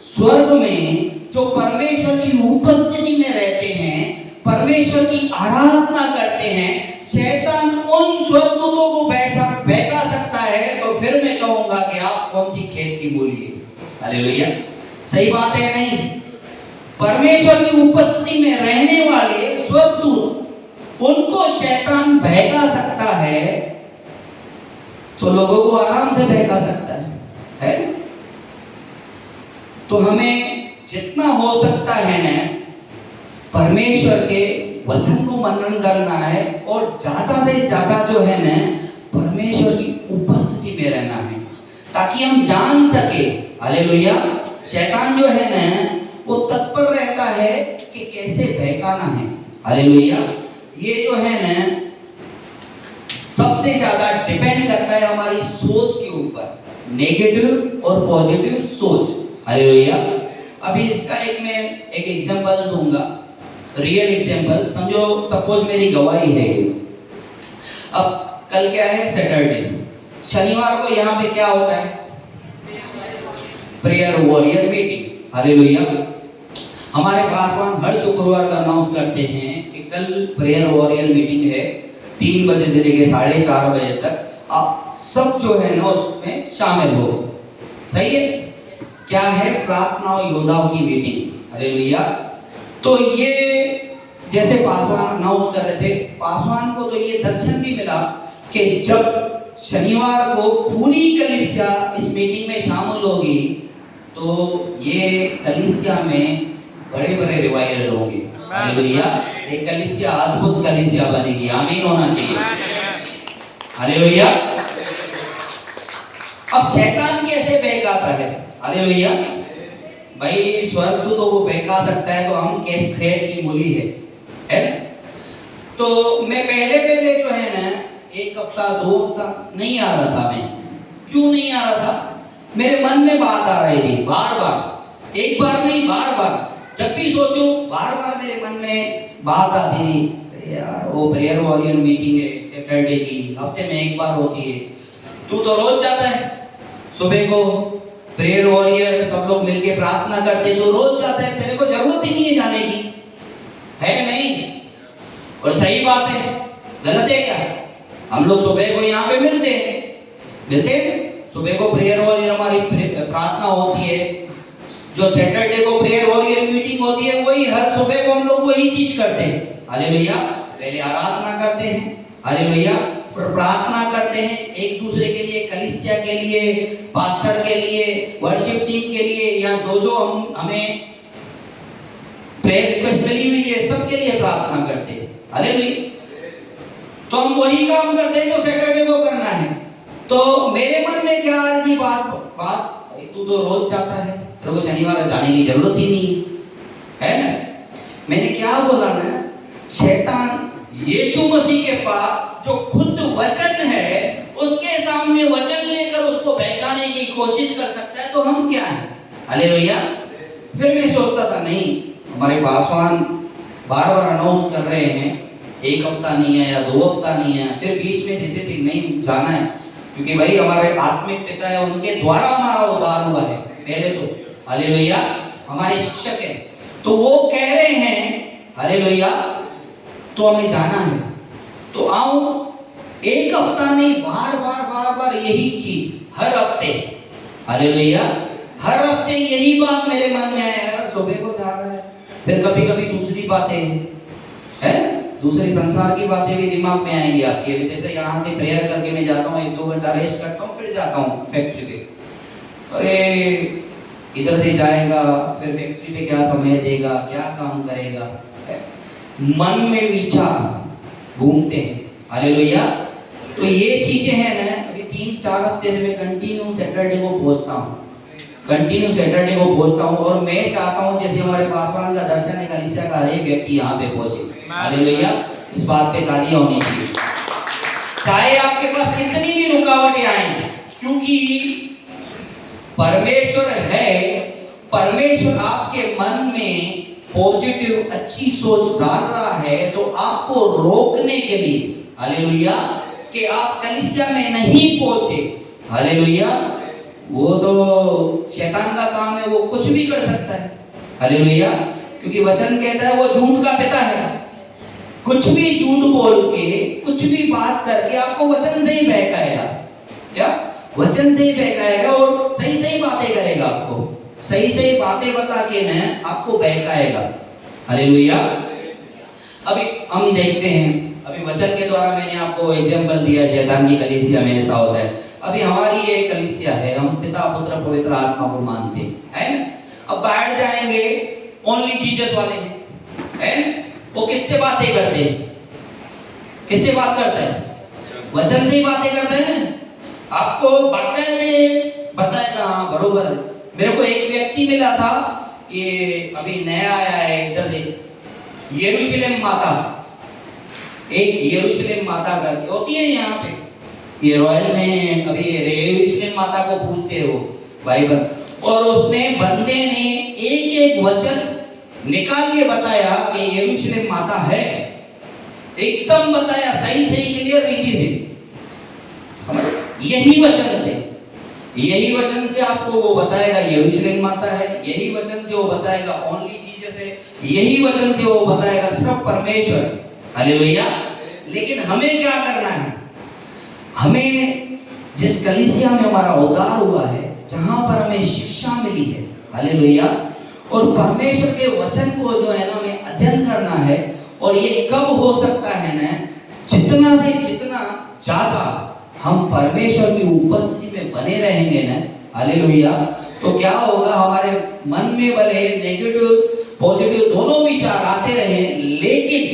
स्वर्ग में जो परमेश्वर की उपस्थिति में रहते हैं, परमेश्वर की आराधना करते हैं, शैतान उन स्वर्गदूतों को बहका सकता है, तो फिर मैं कहूंगा कि आप कौन सी खेत की मूली है? हालेलुया। सही बात है नहीं? परमेश्वर की उपस्थिति में रहने वाले स्वर्गदूत, उनको शैतान बहका सकता है, तो लोगों को आराम से बहका सकता है ना? तो हमें जितना हो सकता है ना, परमेश्वर के वचन को मनन करना है, और ज्यादा से ज्यादा जो है ना परमेश्वर की उपस्थिति में रहना है, ताकि हम जान सके। हालेलुया। शैतान जो है ना वो तत्पर रहता है कि कैसे बहकाना है। हालेलुया। ये जो है ना सबसे ज्यादा डिपेंड करता है हमारी सोच के ऊपर, नेगेटिव और पॉजिटिव सोच। हालेलुया। अभी इसका मैं एक एग्जांपल दूंगा, रियल एग्जांपल। समझो सपोज मेरी गवाही है, अब कल क्या है? सैटरडे। शनिवार को यहाँ पे क्या होता है? Prayer warrior meeting. हालेलुया। हमारे पासवान हर शुक्रवार का अनाउंस करते हैं कि कल प्रेयर वॉरियर मीटिंग है 3 बजे से लेकर 4:30 बजे तक। आप सब जो है ना उसमें शामिल हो। सही है? क्या है? प्रार्थना योद्धाओं की मीटिंग। हालेलुया। तो ये जैसे पासवान अनाउंस कर रहे थे, पासवान को तो ये दर्शन भी मिला कि जब शनिवार को पूरी कलीसिया इस मीटिंग में शामिल होगी तो ये कलीसिया में बड़े बड़े रिवाइवल होंगे। हालेलुया। एक कलीसिया अद्भुत कलीसिया बनेगी। आमीन होना चाहिए। हालेलुया। अब शैतान कैसे बहकाता है? हालेलुया। भाई स्वर्ग तो वो बहका सकता है, तो हम कैसे खैर की मूली है ना? तो मैं पहले जो है ना 1 हफ्ता 2 हफ्ता नहीं आ रहा था। मैं क्यों नहीं आ रहा था? मेरे मन में बात आ रही थी बार बार, एक बार नहीं बार बार। जब भी सोचूं बार बार मेरे मन में बात आती थी, यार वो प्रेयर वॉरियर मीटिंग है सैटरडे की, हफ्ते में एक बार होती है, तू तो रोज जाता है सुबह को प्रेयर वॉरियर, सब लोग मिलके प्रार्थना करते, तो रोज जाता है, तेरे को जरूरत ही नहीं है जाने की, है कि नहीं? और सही बात है, गलत है क्या? हम लोग सुबह को यहाँ पे मिलते हैं सुबह को प्रेयर वॉरियर हमारी प्रार्थना होती है। जो सैटरडे को प्रेयर वॉरियर मीटिंग होती है वही हर सुबह को हम लोग वही चीज करते हैं। हालेलुया। पहले आराधना करते हैं, हालेलुया, फिर प्रार्थना करते हैं एक दूसरे के लिए, कलीसिया के लिए, पास्टर के लिए, वर्शिप टीम के लिए, या जो हमें प्रेयर रिक्वेस्ट मिली हुई है सबके लिए प्रार्थना करते हैं। हालेलुया। तो हम वही काम करते हैं जो सैटरडे को करना है। तो मेरे मन में क्या आ रही थी बात, तू तो रोज जाता है, तेरे को शनिवार जाने की जरूरत ही नहीं है ना? मैंने क्या बोला ना, शैतान यीशु मसीह के पास जो खुद वचन है उसके सामने वचन लेकर उसको बहकाने की कोशिश कर सकता है, तो हम क्या है? हालेलुया। फिर मैं सोचता था नहीं, हमारे पासवान बार बार अनाउंस कर रहे हैं, 1 हफ्ता नहीं है या 2 हफ्ता नहीं है, फिर बीच में जैसे दिन नहीं जाना है, क्योंकि भाई हमारे आत्मिक पिता है, उनके द्वारा हमारा उद्धार हुआ है पहले तो। हालेलुया। हमारे शिक्षक है, तो वो कह रहे हैं हालेलुया, तो हमें जाना है, तो आओ। 1 हफ्ता नहीं, बार बार यही चीज हर हफ्ते। हालेलुया। हर हफ्ते यही बात मेरे मन में है, यार सुबह को जा रहा है, फिर कभी कभी दूसरी बातें है, दूसरी संसार की बातें भी दिमाग में आएंगी आपके। जैसे यहाँ से प्रेयर करके मैं जाता हूँ, 1-2 घंटा रेस्ट करता हूँ, फिर जाता हूँ फैक्ट्री पे। अरे इधर से जाएगा, फिर फैक्ट्री पे क्या समय देगा, क्या काम करेगा, मन में विचार घूमते हैं। हालेलुया। तो ये चीजें हैं ना, अभी 3-4 हफ्ते से मैं कंटिन्यू सैटरडे को पहुँचता हूँ, और मैं चाहता हूँ जैसे हमारे पासवान का दर्शन है, कलीसिया का हर एक व्यक्ति यहाँ पे पहुंचे। हालेलुया। इस बात पे तालियां होनी चाहिए, चाहे आपके पास कितनी भी रुकावटें आए, क्योंकि परमेश्वर है। परमेश्वर आपके मन में पॉजिटिव अच्छी सोच डाल रहा है, तो आपको रोकने के लिए, हालेलुया, कि आप कलीसिया में नहीं पहुंचे। हालेलुया। वो तो शैतान का काम है, वो कुछ भी कर सकता है। हालेलुया। क्योंकि वचन कहता है वो झूठ का पिता है, कुछ भी झूठ बोल के, कुछ भी बात करके आपको वचन से ही बहकाएगा। क्या? वचन से ही बहकाएगा, और सही बातें करेगा, आपको सही बातें बता के न आपको बहकाएगा। हालेलुया। अभी हम देखते हैं, अभी वचन के द्वारा मैंने आपको एग्जाम्पल दिया, शैतान की कलीसिया में ऐसा होता है। अभी हमारी ये कलीसिया है, हम पिता पुत्र पवित्र आत्मा को मानते हैं, है ना? अब बाहर जाएंगे, ओनली जीसस वाले है ना? वो किससे बातें करते हैं? किससे बात करता है? वचन से ही बातें करता है ना? आपको बताएगा। हाँ बरोबर है। मेरे को एक व्यक्ति मिला था, ये अभी नया आया है इधर से, यरूशलेम माता, एक यरूशलेम माता करके होती है यहाँ पे, ये रॉयल में अभी यरूशलेम माता को पूछते हो बाइबल, और उसने बंदे ने एक वचन निकाल के बताया कि यरूशलेम माता है, एकदम बताया सही क्लियर रीति से। यही वचन से आपको वो बताएगा यरूशलेम माता है, यही वचन से वो बताएगा ओनली जीसस है, यही वचन से वो बताएगा सिर्फ परमेश्वर। हालेलुया। लेकिन हमें क्या करना है? हमें जिस कलीसिया में हमारा उद्धार हुआ है, जहां पर हमें शिक्षा मिली है, हालेलुया, और परमेश्वर के वचन को जो है ना हमें अध्ययन करना है। और ये कब हो सकता है ना? जितना से जितना ज्यादा हम परमेश्वर की उपस्थिति में बने रहेंगे ना, हालेलुया, तो क्या होगा? हमारे मन में भले नेगेटिव पॉजिटिव दोनों विचार आते रहे, लेकिन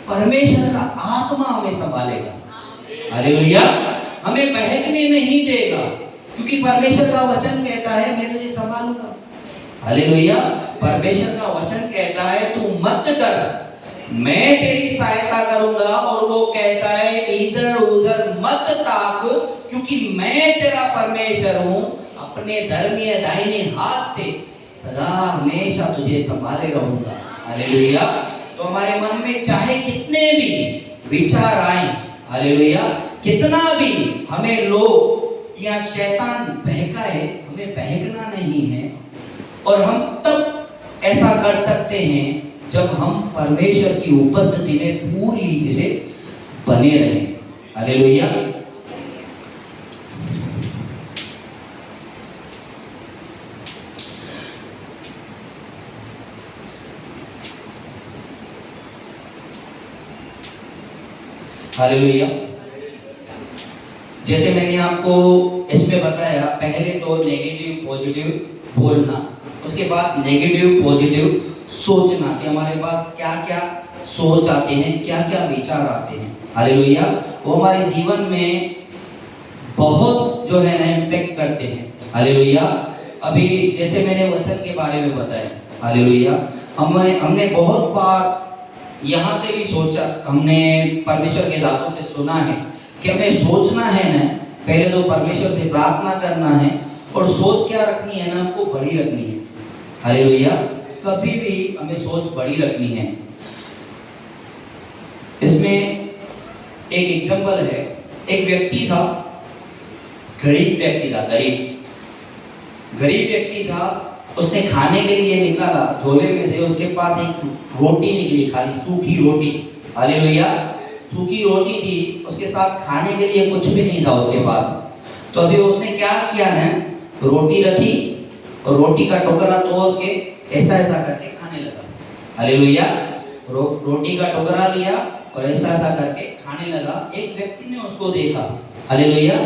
परमेश्वर का आत्मा हमें संभालेगा। हालेलुया। हमें बहकने नहीं देगा, क्योंकि परमेश्वर का वचन कहता है मैं तुझे संभालूंगा। हालेलुया। परमेश्वर का वचन कहता है तू मत डर, मैं तेरी सहायता करूंगा। और वो कहता है इधर उधर मत ताक, क्योंकि मैं तेरा परमेश्वर हूं, अपने धर्मीय दाहिने हाथ से सदा हमेशा तुझे संभाले रहूंगा। हालेलुया। तो हमारे मन में चाहे कितने भी विचार आए, हालेलुया, कितना भी हमें लोग या शैतान बहकाए, हमें बहकना नहीं है। और हम तब ऐसा कर सकते हैं जब हम परमेश्वर की उपस्थिति में पूरी रीति से बने रहें। हालेलुया। हालेलुया। जैसे मैंने आपको इसमें बताया, पहले तो नेगेटिव पॉजिटिव बोलना, उसके बाद नेगेटिव पॉजिटिव सोचना कि हमारे पास क्या क्या सोच आते हैं, क्या क्या विचार आते हैं। हालेलुया। वो हमारे जीवन में बहुत जो है ना इम्पैक्ट करते हैं। हालेलुया। अभी जैसे मैंने वचन के बारे में बताया, हालेलुया, हमने बहुत बार यहाँ से भी सोचा, हमने परमेश्वर के दासों से सुना है कि हमें सोचना है ना, पहले तो परमेश्वर से प्रार्थना करना है, और सोच क्या रखनी है ना, हमको बड़ी रखनी है। हालेलुया। कभी भी हमें सोच बड़ी रखनी है। इसमें एक एग्जांपल है, एक व्यक्ति था, गरीब व्यक्ति था, गरीब व्यक्ति था। उसने खाने के लिए निकाला झोले में से, उसके पास एक रोटी निकली, खाली सूखी रोटी। हालेलुया। सूखी रोटी थी, उसके साथ खाने के लिए कुछ भी नहीं था उसके पास। तो अभी उसने क्या किया ना, रोटी रखी और रोटी का टुकड़ा तोड़ के ऐसा ऐसा करके खाने लगा। हालेलुया। रोटी का टुकड़ा लिया और ऐसा ऐसा करके खाने लगा। एक व्यक्ति ने उसको देखा, हालेलुया,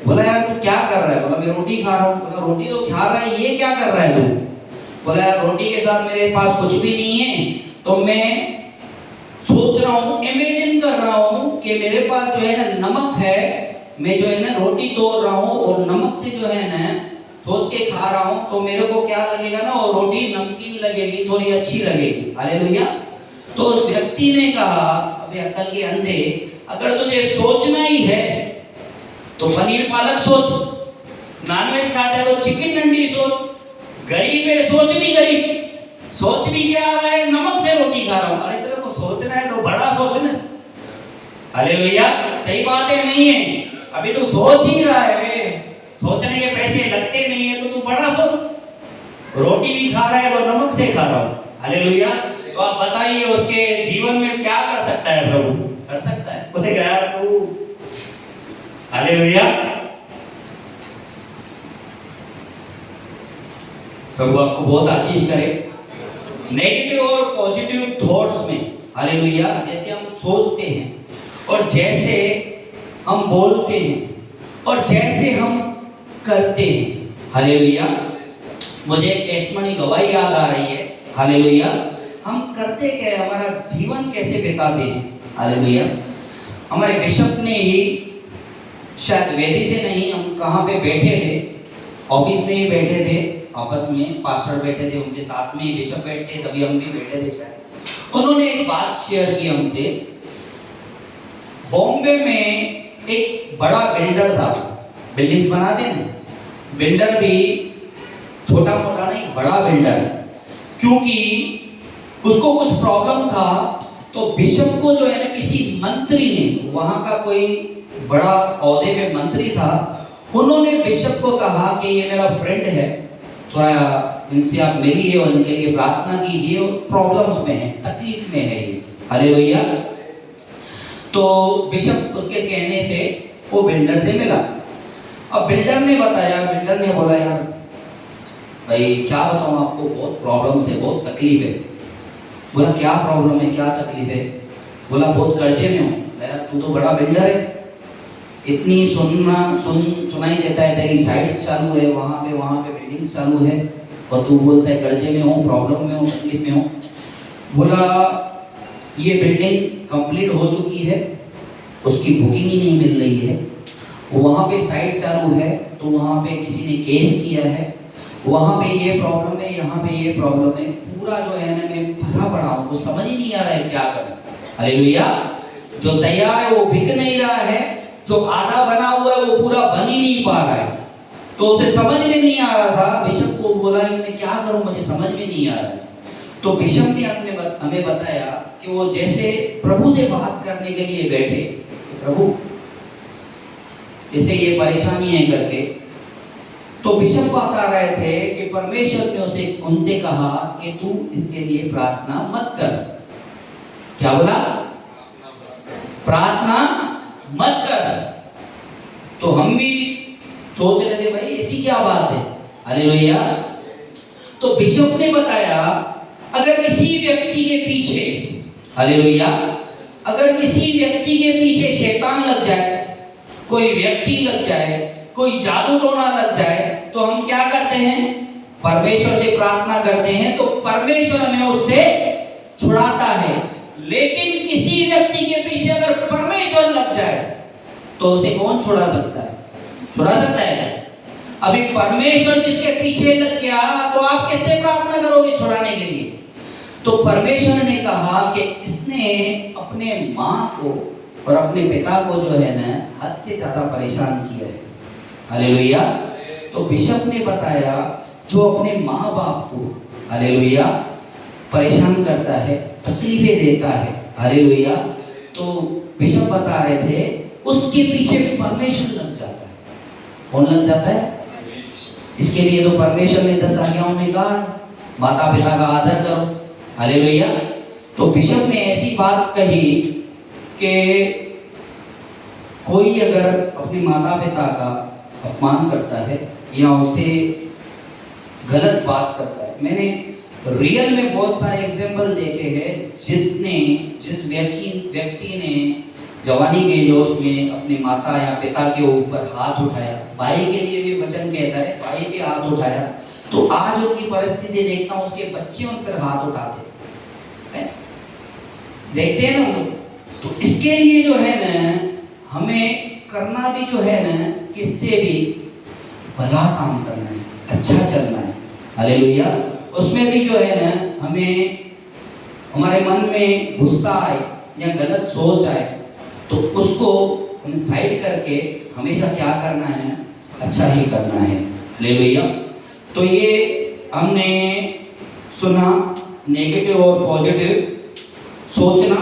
बोला यार तू क्या कर रहा है? बोला मैं रोटी खा रहा हूँ। बोला रोटी तो खा रहा है, ये क्या कर रहा है तू? बोला यार रोटी के साथ मेरे पास कुछ भी नहीं है, तो मैं सोच रहा हूँ, इमेजिन कर रहा हूँ कि मेरे पास जो है ना नमक है, मैं जो है ना रोटी तोड़ रहा हूँ और नमक से जो है ना सोच के खा रहा हूँ, तो मेरे को क्या लगेगा ना, और रोटी नमकीन लगेगी, थोड़ी अच्छी लगेगी। हालेलुया। तो उस व्यक्ति ने कहा, अबे अक्ल के अंधे, अगर तुझे सोचना ही है तो पनीर पालक सोच, नॉनवेज खाता है तो चिकन डंडी सोच, गरीब है सोच भी गरीब, सोच भी क्या आ रहा है, नमक से रोटी खा रहा हूं। अरे तेरे को सोचना है तो बड़ा सोचना। हालेलुया। सही बात है, नहीं है? अभी तो सोच ही रहा है, सोचने के पैसे लगते नहीं है, तो तू बड़ा सोच। रोटी भी खा रहा है तो नमक से खा रहा हूं। हालेलुया। तो आप बताइए उसके जीवन में क्या कर सकता है प्रभु? कर सकता है? बोलेगा यार तू, हालेलुया। प्रभु आपको बहुत आशीष करे। नेगेटिव और पॉजिटिव थॉट्स में, हालेलुया, जैसे हम सोचते हैं और जैसे हम बोलते हैं और जैसे हम करते हैं, हालेलुया, मुझे एक टेस्टमनी गवाही याद आ रही है। हालेलुया। हम करते क्या है, हमारा जीवन कैसे बिताते हैं? हालेलुया। हमारे बिशप ने ही, शायद वेदी से नहीं, हम कहाँ पे बैठे थे, ऑफिस में ही बैठे थे, आपस में पास्टर बैठे थे, उनके साथ में ही बिशप बैठे, तभी हम भी बैठे थे शायद। उन्होंने एक बात शेयर की हमसे। बॉम्बे में एक बड़ा बिल्डर था, बिल्डिंग्स बनाते हैं, बिल्डर भी छोटा मोटा नहीं, बड़ा बिल्डर, क्योंकि उसको कुछ प्रॉब्लम था, तो बिशप को जो है ना किसी मंत्री ने, वहां का कोई बड़ा औहदे में मंत्री था, उन्होंने बिशप को कहा कि ये मेरा फ्रेंड है, थोड़ा इनसे आप मिलिए और उनके लिए प्रार्थना कीजिए, और प्रॉब्लम्स में है, तकलीफ में है ये। हालेलुया। तो बिशप उसके कहने से वो बिल्डर से मिला। अब बिल्डर ने बताया, बिल्डर ने बोला यार भाई क्या बताऊँ आपको, बहुत प्रॉब्लम्स है, बहुत तकलीफ है। बोला क्या प्रॉब्लम है, क्या तकलीफ है? बोला बहुत कर्जे में हूँ। यार तू तो बड़ा बिल्डर है, इतनी सुनाई देता है, तेरी साइट चालू है, वहाँ पे बिल्डिंग चालू है, और तू बोलता है कर्जे में हूँ, प्रॉब्लम में हूँ, तकलीफ में हूँ। बोला ये बिल्डिंग कंप्लीट हो चुकी है, उसकी बुकिंग ही नहीं मिल रही है, वहाँ पे साइट चालू है, तो वहाँ पे किसी ने केस किया है, वहाँ पे ये प्रॉब्लम है, यहाँ पे ये प्रॉब्लम है, पूरा जो है ना मैं फंसा पड़ा हूँ, वो समझ ही नहीं आ रहा है क्या करूँ। हालेलुया। जो तैयार है वो बिक नहीं रहा है, जो आधा बना हुआ है वो पूरा बन ही नहीं पा रहा है। तो उसे समझ में नहीं आ रहा था। बिशप को बोला कि मैं क्या करूं, मुझे समझ में नहीं आ रहा है। तो बिशप ने हमें बताया कि वो जैसे प्रभु से बात करने के लिए बैठे, प्रभु जैसे ये परेशानी है करके, तो बिशप बता रहे थे कि परमेश्वर ने उनसे कहा कि तू इसके लिए प्रार्थना मत कर। क्या बोला? प्रार्थना मत कर। तो हम भी सोच रहे थे भाई ऐसी क्या बात है। हालेलुया। तो बिशप ने बताया अगर किसी व्यक्ति के पीछे, हालेलुया, अगर किसी व्यक्ति के पीछे शैतान लग जाए, कोई व्यक्ति लग जाए, कोई जादू टोना लग जाए, तो हम क्या करते हैं? परमेश्वर से प्रार्थना करते हैं, तो परमेश्वर हमें उससे छुड़ाता है। लेकिन किसी व्यक्ति के पीछे अगर परमेश्वर लग जाए तो उसे कौन छुड़ा सकता है? छुड़ा सकता है क्या? अभी परमेश्वर जिसके पीछे लग गया तो आप कैसे प्रार्थना करोगे छुड़ाने के लिए? तो परमेश्वर ने कहा कि इसने अपने माँ को और अपने पिता को जो है ना हद से ज्यादा परेशान किया है। हालेलुया। तो बिशप ने बताया जो अपने माँ बाप को, हालेलुया, परेशान करता है, तकलीफें देता है, हालेलुया, तो बिशप बता रहे थे उसके पीछे भी परमेश्वर लग जाता है। कौन लग जाता है? इसके लिए तो परमेश्वर ने 10 आज्ञाओं में कहा माता पिता का आदर करो। हालेलुया। तो बिशप ने ऐसी बात कही कि कोई अगर अपने माता पिता का अपमान करता है या उसे गलत बात करता है, मैंने रियल में बहुत सारे एग्जाम्पल देखे हैं जिस व्यक्ति ने जवानी के जोश में अपने माता या पिता के ऊपर हाथ उठाया, भाई के लिए भी वचन कहता है, भाई पे हाथ उठाया, तो आज उनकी परिस्थिति देखता हूँ उसके बच्चे उन पर हाथ उठाते हैं, देखते हैं ना हम लोग। तो इसके लिए जो है ना हमें करना भी जो है ना किससे भी भला काम करना है, अच्छा चलना है। हालेलुया। उसमें भी जो है ना हमें हमारे मन में गुस्सा आए या गलत सोच आए तो उसको हम साइड करके हमेशा क्या करना है? अच्छा ही करना है। हालेलुया। तो ये हमने सुना नेगेटिव और पॉजिटिव सोचना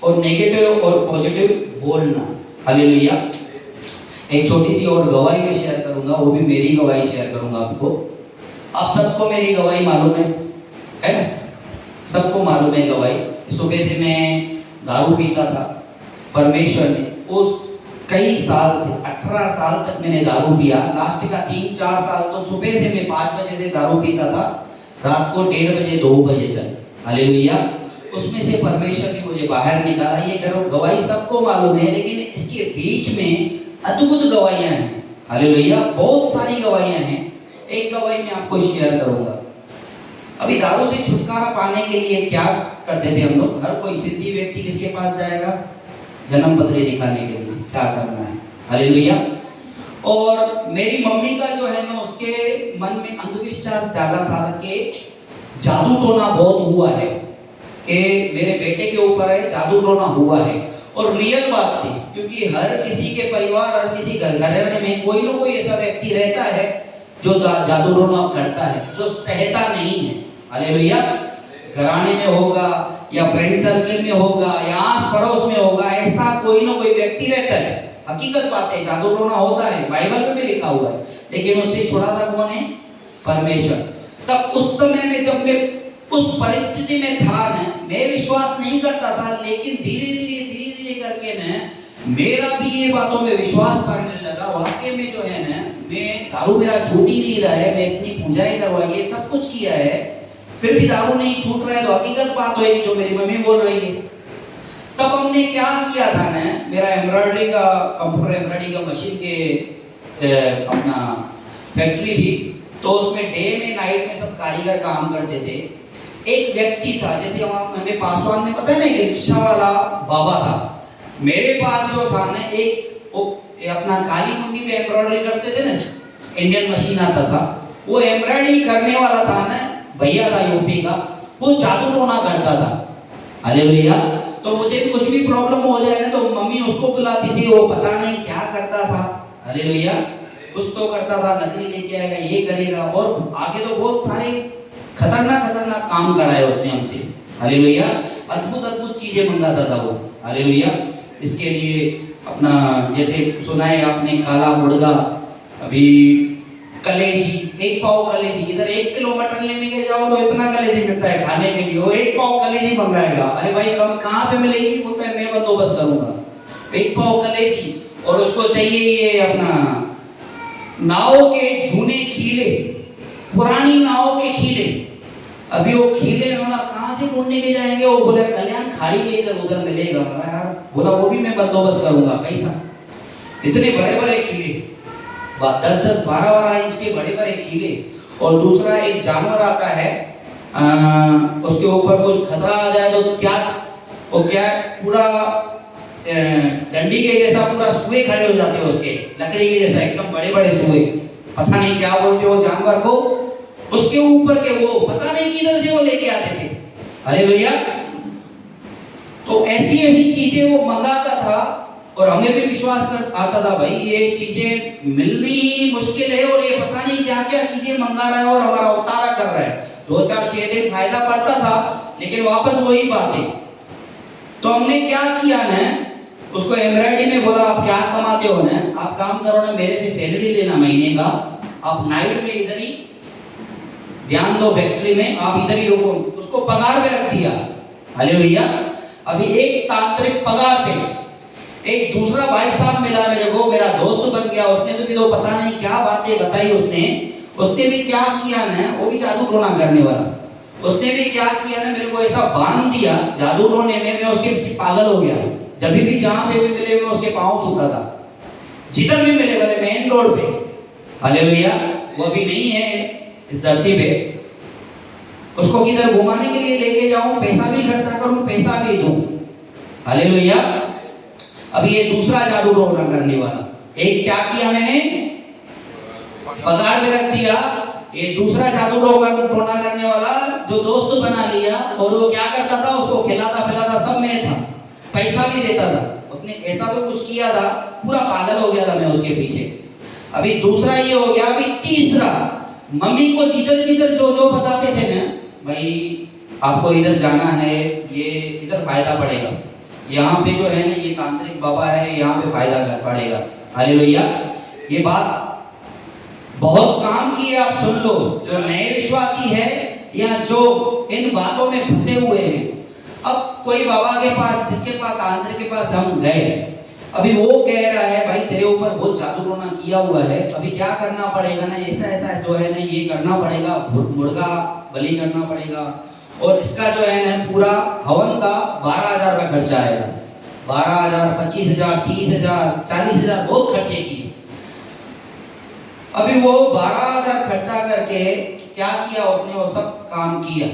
और नेगेटिव और पॉजिटिव बोलना। हालेलुया। एक छोटी सी और गवाही में शेयर करूंगा, वो भी मेरी गवाही शेयर करूंगा आपको। आप सबको मेरी गवाही मालूम है ना? सबको मालूम है गवाही। सुबह से मैं दारू पीता था। परमेश्वर ने उस कई साल से 18 साल तक मैंने दारू पिया। लास्ट का 3-4 साल तो सुबह से मैं 5 बजे से दारू पीता था, रात को 1:30 बजे 2 बजे तक। हालेलुया। उसमें से परमेश्वर ने मुझे बाहर निकाला। ये गवाही सबको मालूम है, लेकिन इसके बीच में अद्भुत गवाहियां हैं। हालेलुया। बहुत सारी गवाहियां हैं। एक गवाही मैं आपको शेयर करूंगा। अभी दारू से छुटकारा पाने के लिए क्या करते थे हम लोग? हर कोई सिद्धि व्यक्ति किसके पास जाएगा? जन्म पत्री दिखाने के लिए। क्या करना है? हालेलुया। और मेरी मम्मी का जो है ना उसके मन में अंधविश्वास ज्यादा था कि जादू टोना बहुत हुआ है, कि मेरे बेटे के ऊपर है जादू टोना हुआ है। और रियल बात थी, क्योंकि हर किसी के परिवार और किसी घराने में कोई ना कोई ऐसा व्यक्ति रहता है जो जादू टोना करता है, जो सहता नहीं है। हालेलुया। घराने में होगा या फ्रेंड सर्कल में होगा या आस पड़ोस में होगा, ऐसा कोई ना कोई व्यक्ति रहता है। हकीकत बात है, जादू टोना होता है, बाइबल में भी लिखा हुआ है, लेकिन उससे छुड़ाता कौन है? परमेश्वर। तब उस समय में जब मैं उस परिस्थिति में था ना, मैं विश्वास नहीं करता था, लेकिन धीरे धीरे करके ना मेरा भी ये बातों में विश्वास पड़ने लगा। वाकई में जो है ना, मैं दारू मेरा छूट ही नहीं रहा है, मैं इतनी पूजाएं करवाई है, सब कुछ किया है, फिर भी दारू नहीं छूट रहा है, तो हकीकत बात होगी जो मेरी मम्मी बोल रही है। तब हमने क्या किया था ना, मेरा एम्ब्रॉयडरी का, कंप्यूटर एम्ब्रॉयडरी का मशीन के अपना फैक्ट्री थी, तो उसमें डे में नाइट में सब कारीगर काम करते थे। एक व्यक्ति था, जैसे हमें पासवान में पता है ना, एक रिक्शा वाला बाबा था, मेरे पास जो था ना एक वो अपना काली मुंडी पे एम्ब्रॉयडरी करते थे ना, इंडियन मशीन आता था, वो एम्ब्रॉयडरी करने वाला था ना, भैया था यूपी का, वो जादू टोना करता था। हालेलुया। तो मुझे भी कुछ भी प्रॉब्लम हो जाए ना, तो मम्मी उसको बुलाती थी, वो पता नहीं क्या करता था। हालेलुया। कुछ तो करता था, लकड़ी लेके आएगा, ये करेगा, और आगे तो बहुत सारे खतरनाक काम कराए उसने हमसे। हालेलुया। अद्भुत चीजें मंगाता था वो। हालेलुया। इसके लिए अपना जैसे सुना है आपने, काला मुर्गा, अभी कलेजी, 1 पाव कलेजी, इधर 1 किलो मटन लेने के जाओ तो इतना कलेजी मिलता है खाने के लिए, वो 1 पाव कलेजी मंगाएगा। अरे भाई कम कहाँ पे मिलेगी? बोलता है मैं बंदोबस्त करूंगा। 1 पाव कलेजी, और उसको चाहिए ये अपना नाव के जूने खीले, पुरानी नाव के खीले। अभी वो खीले ना कहाँ से ढूंढने के जाएंगे? वो बोले कल्याण खाड़ी के इधर उधर मिलेगा। यार बोला वो भी मैं बंदोबस्त करूंगा। पैसा, इतने बड़े बड़े खीले, 10-10, 12-12 इंच के बड़े बड़े खीले। और दूसरा एक जानवर आता है, उसके ऊपर कुछ खतरा आ जाए तो क्या, वो क्या पूरा डंडी के जैसा पूरा सुए खड़े हो जाते हैं उसके, लकड़ी के जैसा एकदम बड़े बड़े सुए, पता नहीं क्या बोलते वो जानवर को, उसके ऊपर के वो पता नहीं किधर से वो लेके आते थे। हालेलुया। तो ऐसी चीजें वो मंगाता था, और हमें भी विश्वास कर आता था, भाई ये चीजें मिलनी मुश्किल है, और ये पता नहीं क्या क्या चीजें मंगा रहा है और हमारा उतारा कर रहा है। 2-4-6 दिन फायदा पड़ता था, लेकिन वापस वही बातें। तो हमने क्या किया ना, उसको एम्ब्रॉयडरी में बोला, आप क्या कमाते हो ना, आप काम करो ना, मेरे से सैलरी लेना महीने का, आप नाइट में इधर ही ध्यान दो, फैक्ट्री में आप इधर ही रुको। उसको पगार पे रख दिया। हालेलुया। अभी एक तांत्रिक पगार पे, एक दूसरा भाई साहब मिला मेरे को, मेरा दोस्त बन गया, उसने तो भी तो पता नहीं क्या बातें बताई उसने भी क्या किया ना, वो भी जादू टोना करने वाला, उसने भी क्या किया ना, मेरे को ऐसा बांध दिया जादू टोने में, मैं उसके पीछे पागल हो गया। जब भी जहां पे भी मिले मैं उसके पांव छूता था, जिधर भी मिले, बोले मेन रोड पे। हालेलुया। वो भी नहीं है इस धरती पे, उसको किधर घुमाने के लिए लेके जाऊं, पैसा भी खर्चा करूं, पैसा भी दूं। हालेलुया। अब ये दूसरा जादू टोना करने वाला, एक क्या किया मैंने, पगार में रख दिया। ये दूसरा जादू टोना करने वाला जो दोस्त बना लिया, और वो क्या करता था, उसको खिलाता पिलाता सब मैं था, पैसा भी देता था। उसने ऐसा तो कुछ किया था, पूरा पागल हो गया था मैं उसके पीछे। अभी दूसरा ये हो गया। अभी तीसरा, मम्मी को जिधर जो बताते थे ना, भाई आपको इधर जाना है, ये इधर फायदा पड़ेगा, यहाँ पे जो है ना ये तांत्रिक बाबा है, यहाँ पे फायदा पड़ेगा। हालेलुया। ये बात बहुत काम की है, आप सुन लो। जो नए विश्वासी है या जो इन बातों में फंसे हुए हैं, अब कोई बाबा के पास, जिसके पास तांत्रिक के पास हम गए, अभी वो कह रहा है भाई तेरे ऊपर बहुत जादू टोना किया हुआ है, अभी क्या करना पड़ेगा ना, ऐसा जो है ना ये करना पड़ेगा, मुर्गा बलि करना पड़ेगा, और इसका जो है ना पूरा हवन का 12,000 रुपये खर्चा आएगा। 12,000, 25,000, 30,000, 40,000 बहुत खर्चे किए। अभी वो 12,000 खर्चा करके क्या किया उसने, वो सब काम किया,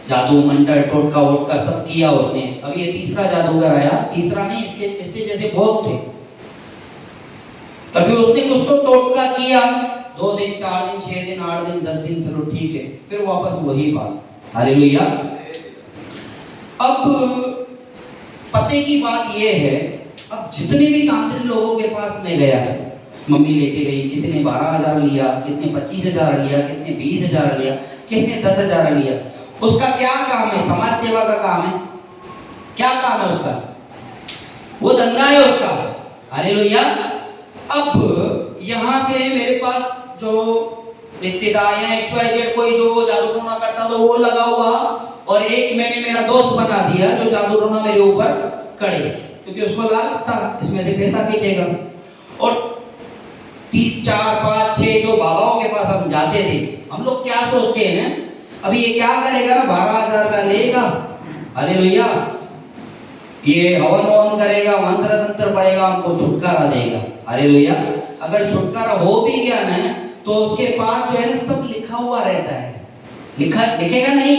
जादू मंत्र टोटका वोटका सब किया उसने। अब ये तीसरा जादूगर आया, तीसरा नहीं, इसके जैसे बहुत थे। तभी उसने कुछ तो टोटका किया, 2 दिन 4 दिन 6 दिन 8 दिन 10 दिन, चलो ठीक है, फिर वापस वही बात। हालेलुया। अब पते की बात ये है, अब जितने भी तांत्रिक लोगों के पास में गया, मम्मी लेके गई, किसी ने 12,000 लिया, किसने 25,000 लिया, किसने 20,000 लिया, किसने 10,000 लिया। उसका क्या काम है? समाज सेवा का काम है। क्या काम है उसका? वो धंधा है उसका। हालेलुया। अब यहाँ से मेरे पास जो रिश्तेदार या XYZ कोई जो जादू टोना करता तो वो लगा हुआ, और एक मैंने मेरा दोस्त बना दिया जो जादू टोना मेरे ऊपर करे, क्योंकि उसको लालच था इसमें से पैसा खींचेगा। और 3, 4, 5, 6 जो बाबाओं के पास हम जाते थे, हम लोग क्या सोचते हैं ना, अभी ये क्या करेगा ना, 12,000 रुपया लेगा, हालेलुया, ये हवन ववन करेगा, मंत्र तंत्र पढ़ेगा, हमको छुटकारा देगा, हालेलुया। अगर छुटकारा हो भी गया ना तो उसके पास जो है ना सब लिखा हुआ रहता है, लिखेगा नहीं।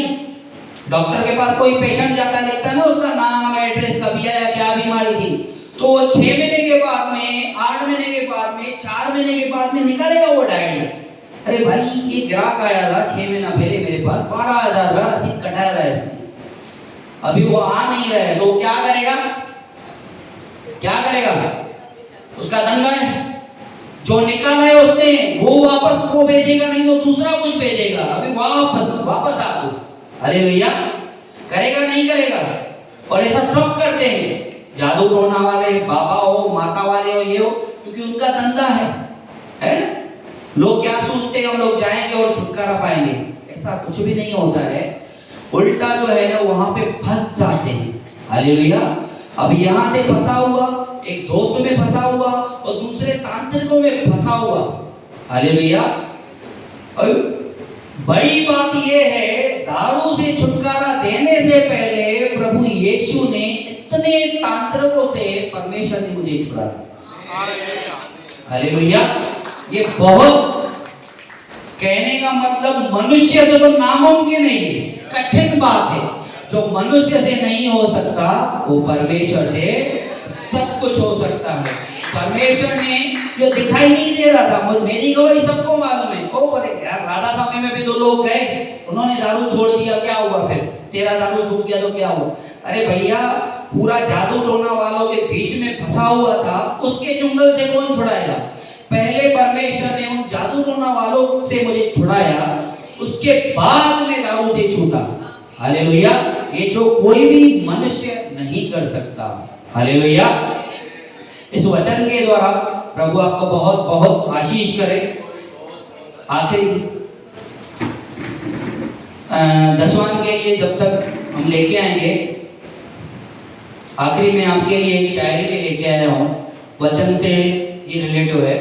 डॉक्टर के पास कोई पेशेंट जाता है, लिखता है ना उसका नाम, एड्रेस, कभी आया, क्या बीमारी थी, तो 6 महीने के बाद में, 8 महीने के बाद में, 4 महीने के बाद में निकालेगा वो डायरी। अरे भाई ये ग्राहक आया था 6 महीना पहले मेरे पास, 12,000 रसीद कटाया था इसने, अभी वो आ नहीं रहा है, तो वो क्या करेगा, क्या करेगा, उसका धंधा है, जो निकाला है उसने वो वापस वो भेजेगा, नहीं तो दूसरा कुछ भेजेगा, अभी वापस आ दो, हालेलुया। करेगा नहीं करेगा? और ऐसा सब करते हैं, जादू टोना वाले, बाबा हो, माता वाले हो, ये हो, क्योंकि उनका धंधा है ना। लोग क्या सोचते हैं, हम लोग जाएंगे और छुटकारा पाएंगे, ऐसा कुछ भी नहीं होता है, उल्टा जो है ना वहां पे फंस जाते हैं, हालेलुया। अब यहाँ से फंसा हुआ, एक दोस्त में फंसा हुआ और दूसरे तांत्रिकों में फंसा हुआ, हालेलुया। और बड़ी बात यह है, दारू से छुटकारा देने से पहले प्रभु यीशु ने इतने तांत्रिकों से परमेश्वर ने मुझे छुड़ाया, हालेलुया। ये बहुत कहने का मतलब, मनुष्य से तो नामुमकिन नहीं है, कठिन बात है। जो मनुष्य से नहीं हो सकता वो परमेश्वर से सब कुछ हो सकता है। परमेश्वर ने जो दिखाई नहीं दे रहा था, मेरी गवाही सबको मालूम है। ओ बोले यार, राधा स्वामी में भी तो लोग गए, उन्होंने दारू छोड़ दिया, क्या हुआ फिर? तेरा दारू छूट गया तो क्या हुआ? अरे भैया, पूरा जादू टोना वालों के बीच में फंसा हुआ था, उसके चुंगल से कौन छुड़ाएगा? पहले परमेश्वर ने उन जादू टोना वालों से मुझे छुड़ाया, उसके बाद में दारू से छूटा, हालेलुया। ये जो कोई भी मनुष्य नहीं कर सकता, हालेलुया। इस वचन के द्वारा प्रभु आपको बहुत बहुत आशीष करे। आखिरी 10वां के लिए जब तक हम लेके आएंगे, आखिरी में आपके लिए एक शायरी के लेके आया हूँ, वचन से ही रिलेटिव है।